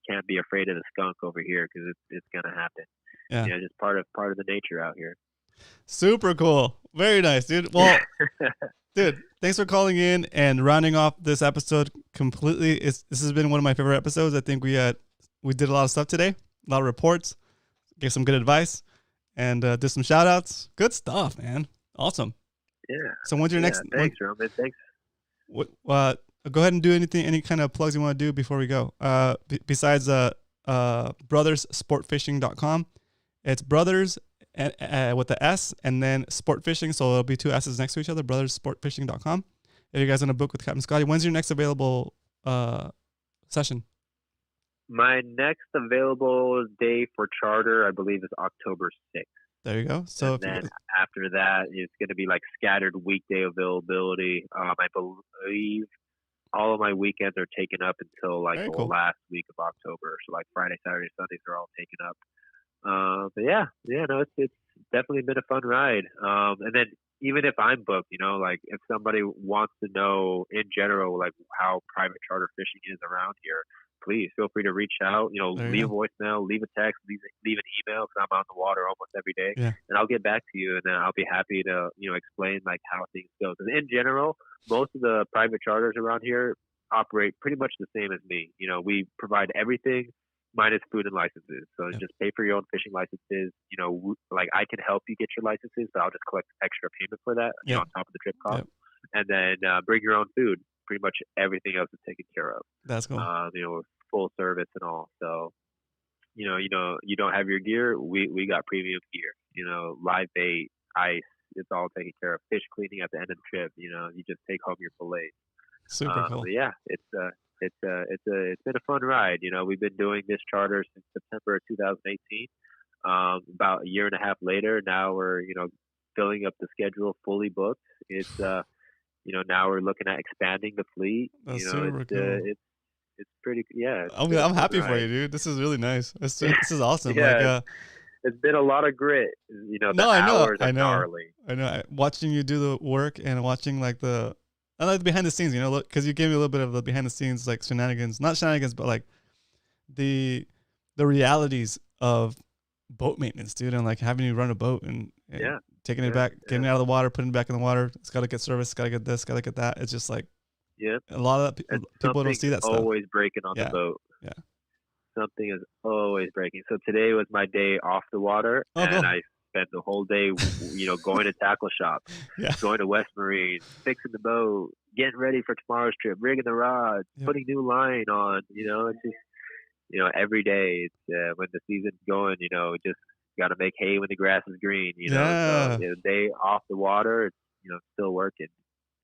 can't be afraid of the skunk over here, because it's gonna happen. Yeah. Just part of the nature out here. Super cool. Very nice, dude. Well, dude, thanks for calling in and rounding off this episode completely. This has been one of my favorite episodes. I think we did a lot of stuff today, a lot of reports, gave some good advice, and did some shout outs. Good stuff, man. Awesome. Yeah. So when's your next? Thanks, Roman. Thanks. Go ahead and do any kind of plugs you want to do before we go. Besides brotherssportfishing.com. It's brothers with the S and then sport fishing. So it'll be 2 S's next to each other, brotherssportfishing.com. If you guys want to book with Captain Scotty, when's your next available session? My next available day for charter, I believe, is October 6th. There you go. So then after that, it's going to be like scattered weekday availability. I believe all of my weekends are taken up until the last week of October. So like Friday, Saturday, Sundays are all taken up. But it's definitely been a fun ride. And then even if I'm booked, if somebody wants to know in general, how private charter fishing is around here, please feel free to reach out, leave a voicemail, leave a text, leave an email, because I'm on the water almost every day, and I'll get back to you, and then I'll be happy to, explain how things go. Because in general, most of the private charters around here operate pretty much the same as me. We provide everything minus food and licenses. So just pay for your own fishing licenses. I can help you get your licenses, but I'll just collect extra payment for that on top of the trip cost. And then bring your own food. Pretty much everything else is taken care of. That's cool. Full service and all. So, you don't have your gear. We got premium gear. Live bait, ice. It's all taken care of. Fish cleaning at the end of the trip. You just take home your fillet. Super cool. Yeah, it's been a fun ride. We've been doing this charter since September of 2018. About a year and a half later, now we're filling up the schedule, fully booked. It's now we're looking at expanding the fleet. That's super cool. It's pretty, yeah. I'm happy for you, dude. This is really nice. This is awesome. Yeah, it's been a lot of grit. I know. Watching you do the work and watching I like the behind the scenes. Because you gave me a little bit of the behind the scenes, shenanigans, not shenanigans, but the realities of boat maintenance, dude, and having you run a boat and taking it back, getting it out of the water, putting it back in the water. It's got to get serviced. It's got to get this. Got to get that. It's just a lot of people don't see that stuff. Always breaking on the boat. Yeah. Something is always breaking. So today was my day off the water, and I spent the whole day, going to tackle shop, going to West Marine, fixing the boat, getting ready for tomorrow's trip, rigging the rods, putting new line on. It's just every day. It's when the season's going. Just got to make hay when the grass is green. So the day off the water, it's still working.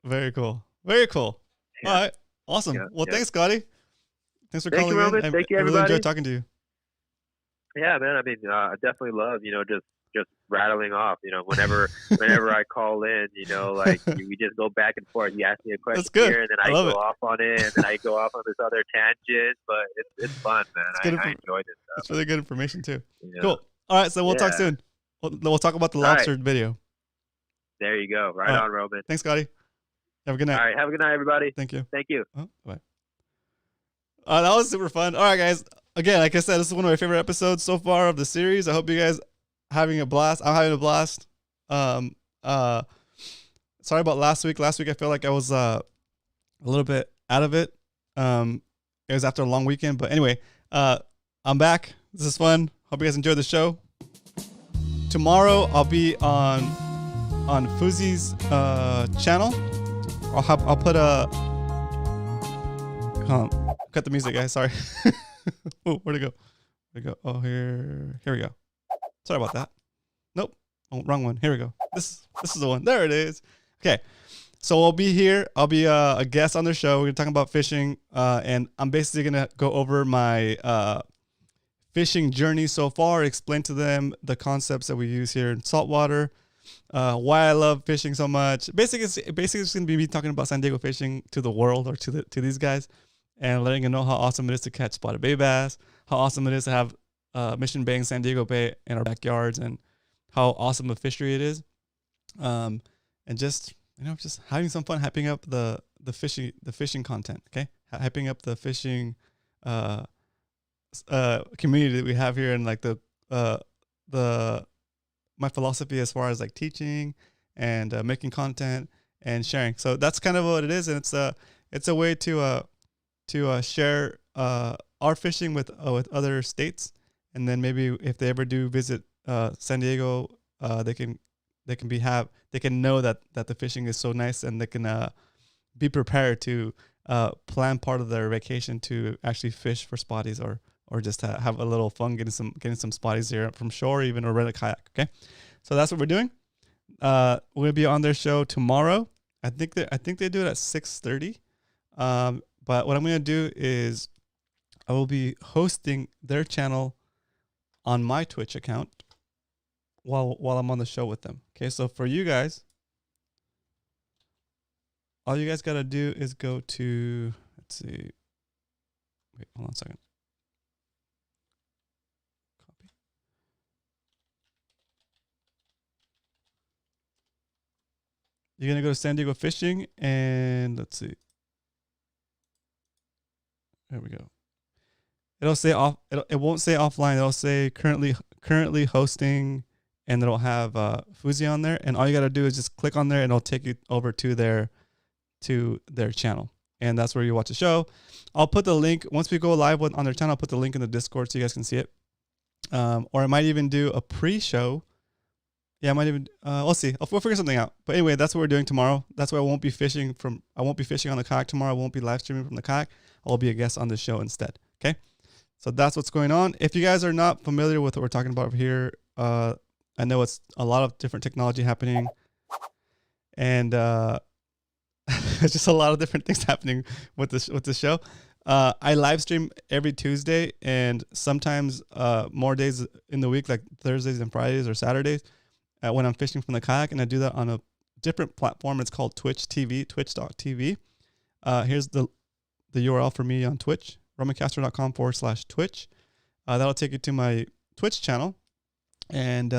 Very cool. Very cool. All right. Awesome. Thanks, Scotty. Thanks for calling Roman. in. Thank you, I really everybody. enjoyed talking to you. Yeah, man. I mean, I definitely love, just rattling off, whenever I call in, like we just go back and forth. You ask me a question here, and then I go off on it, and then I go off on this other tangent. But it's fun, man. I enjoyed it. It's really good information too. Cool. All right, so we'll talk soon. We'll talk about the lobster video. There you go. Right on, Roman. Thanks, Scotty. Have a good night. All right, have a good night, everybody. Thank you. Thank you. Bye. That was super fun. All right, guys. Again, like I said, this is one of my favorite episodes so far of the series. I hope you guys having a blast. I'm having a blast. Sorry about last week. Last week I feel like I was a little bit out of it. It was after a long weekend, but anyway, I'm back. This is fun. Hope you guys enjoyed the show. Tomorrow I'll be on Fishy's channel. I'll put a cut the music, guys. Sorry. Oh, where'd it go? Where'd it go? Oh, here we go. Sorry about that. Nope. Oh, wrong one. Here we go. This is the one. There it is. Okay. So I'll be here. I'll be a guest on their show. We're gonna talk about fishing, and I'm basically gonna go over my fishing journey so far. Explain to them the concepts that we use here in saltwater, why I love fishing so much. Basically, it's gonna be me talking about San Diego fishing to the world, or to these guys, and letting them know how awesome it is to catch spotted bay bass, how awesome it is to have Mission Bay and San Diego Bay in our backyards, and how awesome a fishery it is. And just having some fun, hyping up the fishing content. Okay, hyping up the fishing community that we have here, and like my philosophy as far as like teaching and making content and sharing. So that's kind of what it is, and it's a way to share our fishing with other states, and then maybe if they ever do visit San Diego, they can know that the fishing is so nice, and they can be prepared to plan part of their vacation to actually fish for spotties, or just have a little fun getting some spotties here from shore, even, or rent a kayak. Okay, so that's what we're doing. We're gonna be on their show tomorrow. I think they do it at 6:30. But what I'm gonna do is I will be hosting their channel on my Twitch account while I'm on the show with them. Okay, so for you guys, all you guys gotta do is go to, let's see. Wait, hold on a second. Copy. You're gonna go to San Diego Fishing, and let's see. There we go. It'll say off. It won't say offline. It'll say currently hosting, and it'll have Fishy on there. And all you gotta do is just click on there, and it'll take you over to their channel, and that's where you watch the show. I'll put the link once we go live on their channel. I'll put the link in the Discord so you guys can see it. Or I might even do a pre-show. Yeah, I might even. We'll see. We'll figure something out. But anyway, that's what we're doing tomorrow. That's why I won't be fishing on the kayak tomorrow. I won't be live streaming from the kayak. I'll be a guest on the show instead. Okay, so that's what's going on. If you guys are not familiar with what we're talking about over here, I know it's a lot of different technology happening, and it's just a lot of different things happening with this show. I live stream every Tuesday, and sometimes more days in the week, like Thursdays and Fridays or Saturdays, when I'm fishing from the kayak, and I do that on a different platform. It's called Twitch TV, twitch.tv. Here's the URL for me on Twitch, romancastro.com/Twitch. That'll take you to my Twitch channel. And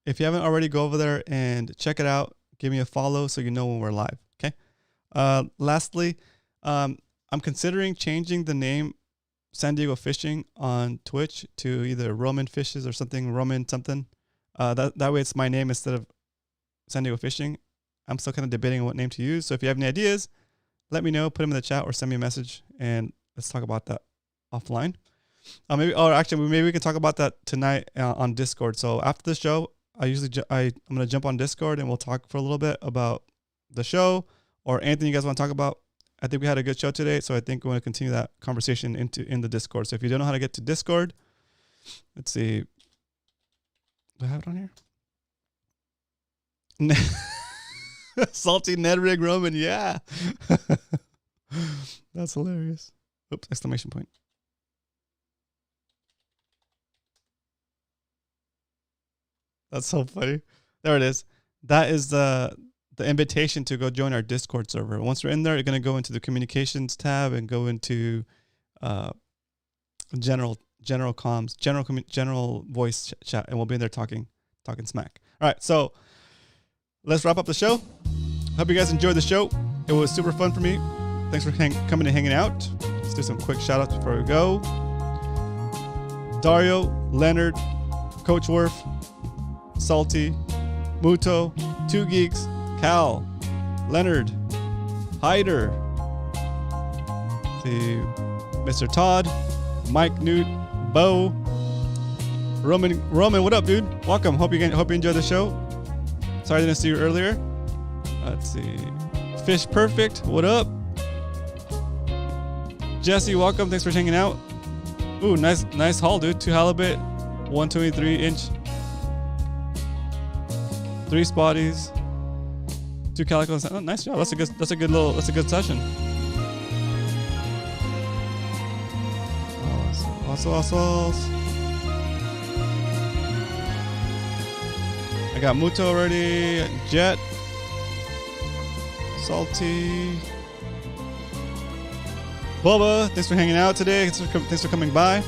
if you haven't already, go over there and check it out. Give me a follow so you know when we're live. Okay. Lastly, I'm considering changing the name San Diego Fishing on Twitch to either Roman Fishes or something, Roman something. That way it's my name instead of San Diego Fishing. I'm still kind of debating what name to use. So if you have any ideas, let me know, put them in the chat, or send me a message, and let's talk about that offline. Maybe we can talk about that tonight on Discord. So after the show, I'm going to jump on Discord, and we'll talk for a little bit about the show, or anything you guys want to talk about. I think we had a good show today, so I think we want to continue that conversation in the Discord. So if you don't know how to get to Discord, let's see. Do I have it on here? Salty Ned Rig Roman, yeah. That's hilarious. Oops, exclamation point. That's so funny. There it is. That is the invitation to go join our Discord server. Once you're in there, you're going to go into the communications tab and go into general comms, general voice chat, and we'll be in there talking smack. All right, so let's wrap up the show. Hope you guys enjoyed the show. It was super fun for me. Thanks for coming and hanging out. Let's do some quick shout outs before we go. Dario, Leonard, Coach Warf, Salty, Muto, 2 Geeks, Cal, Leonard, Hyder, Mr. Todd, Mike Newt, Bo, Roman, what up, dude? Welcome. Hope you enjoyed the show. Sorry I didn't see you earlier. Let's see. Fish Perfect, what up? Jesse, welcome. Thanks for hanging out. Ooh, nice haul, dude. 2 halibut, 123-inch, 3 spotties, 2 calicos. Oh, nice job. That's a good session. Also. I got Muto already. Jet. Salty. Boba, thanks for hanging out today. Thanks for coming by.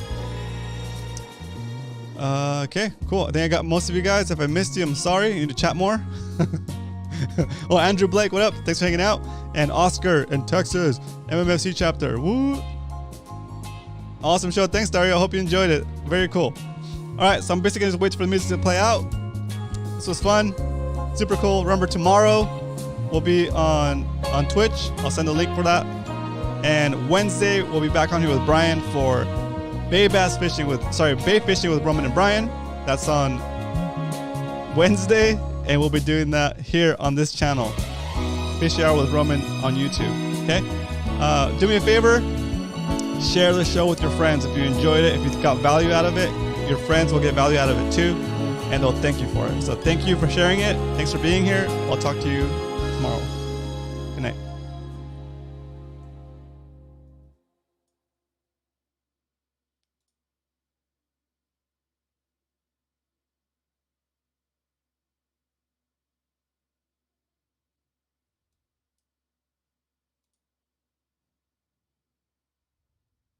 Okay, cool. I think I got most of you guys. If I missed you, I'm sorry. You need to chat more. Oh, Andrew Blake, what up? Thanks for hanging out. And Oscar in Texas, MMFC chapter. Woo! Awesome show. Thanks, Dario. I hope you enjoyed it. Very cool. All right, so I'm basically just waiting for the music to play out. This was fun. Super cool. Remember, tomorrow we'll be on Twitch. I'll send a link for that. And Wednesday, we'll be back on here with Brian for bay fishing with Roman and Brian. That's on Wednesday, and we'll be doing that here on this channel, Fishy Hour with Roman on YouTube. Okay? Do me a favor, share the show with your friends if you enjoyed it. If you got value out of it, your friends will get value out of it too, and they'll thank you for it. So thank you for sharing it. Thanks for being here. I'll talk to you tomorrow.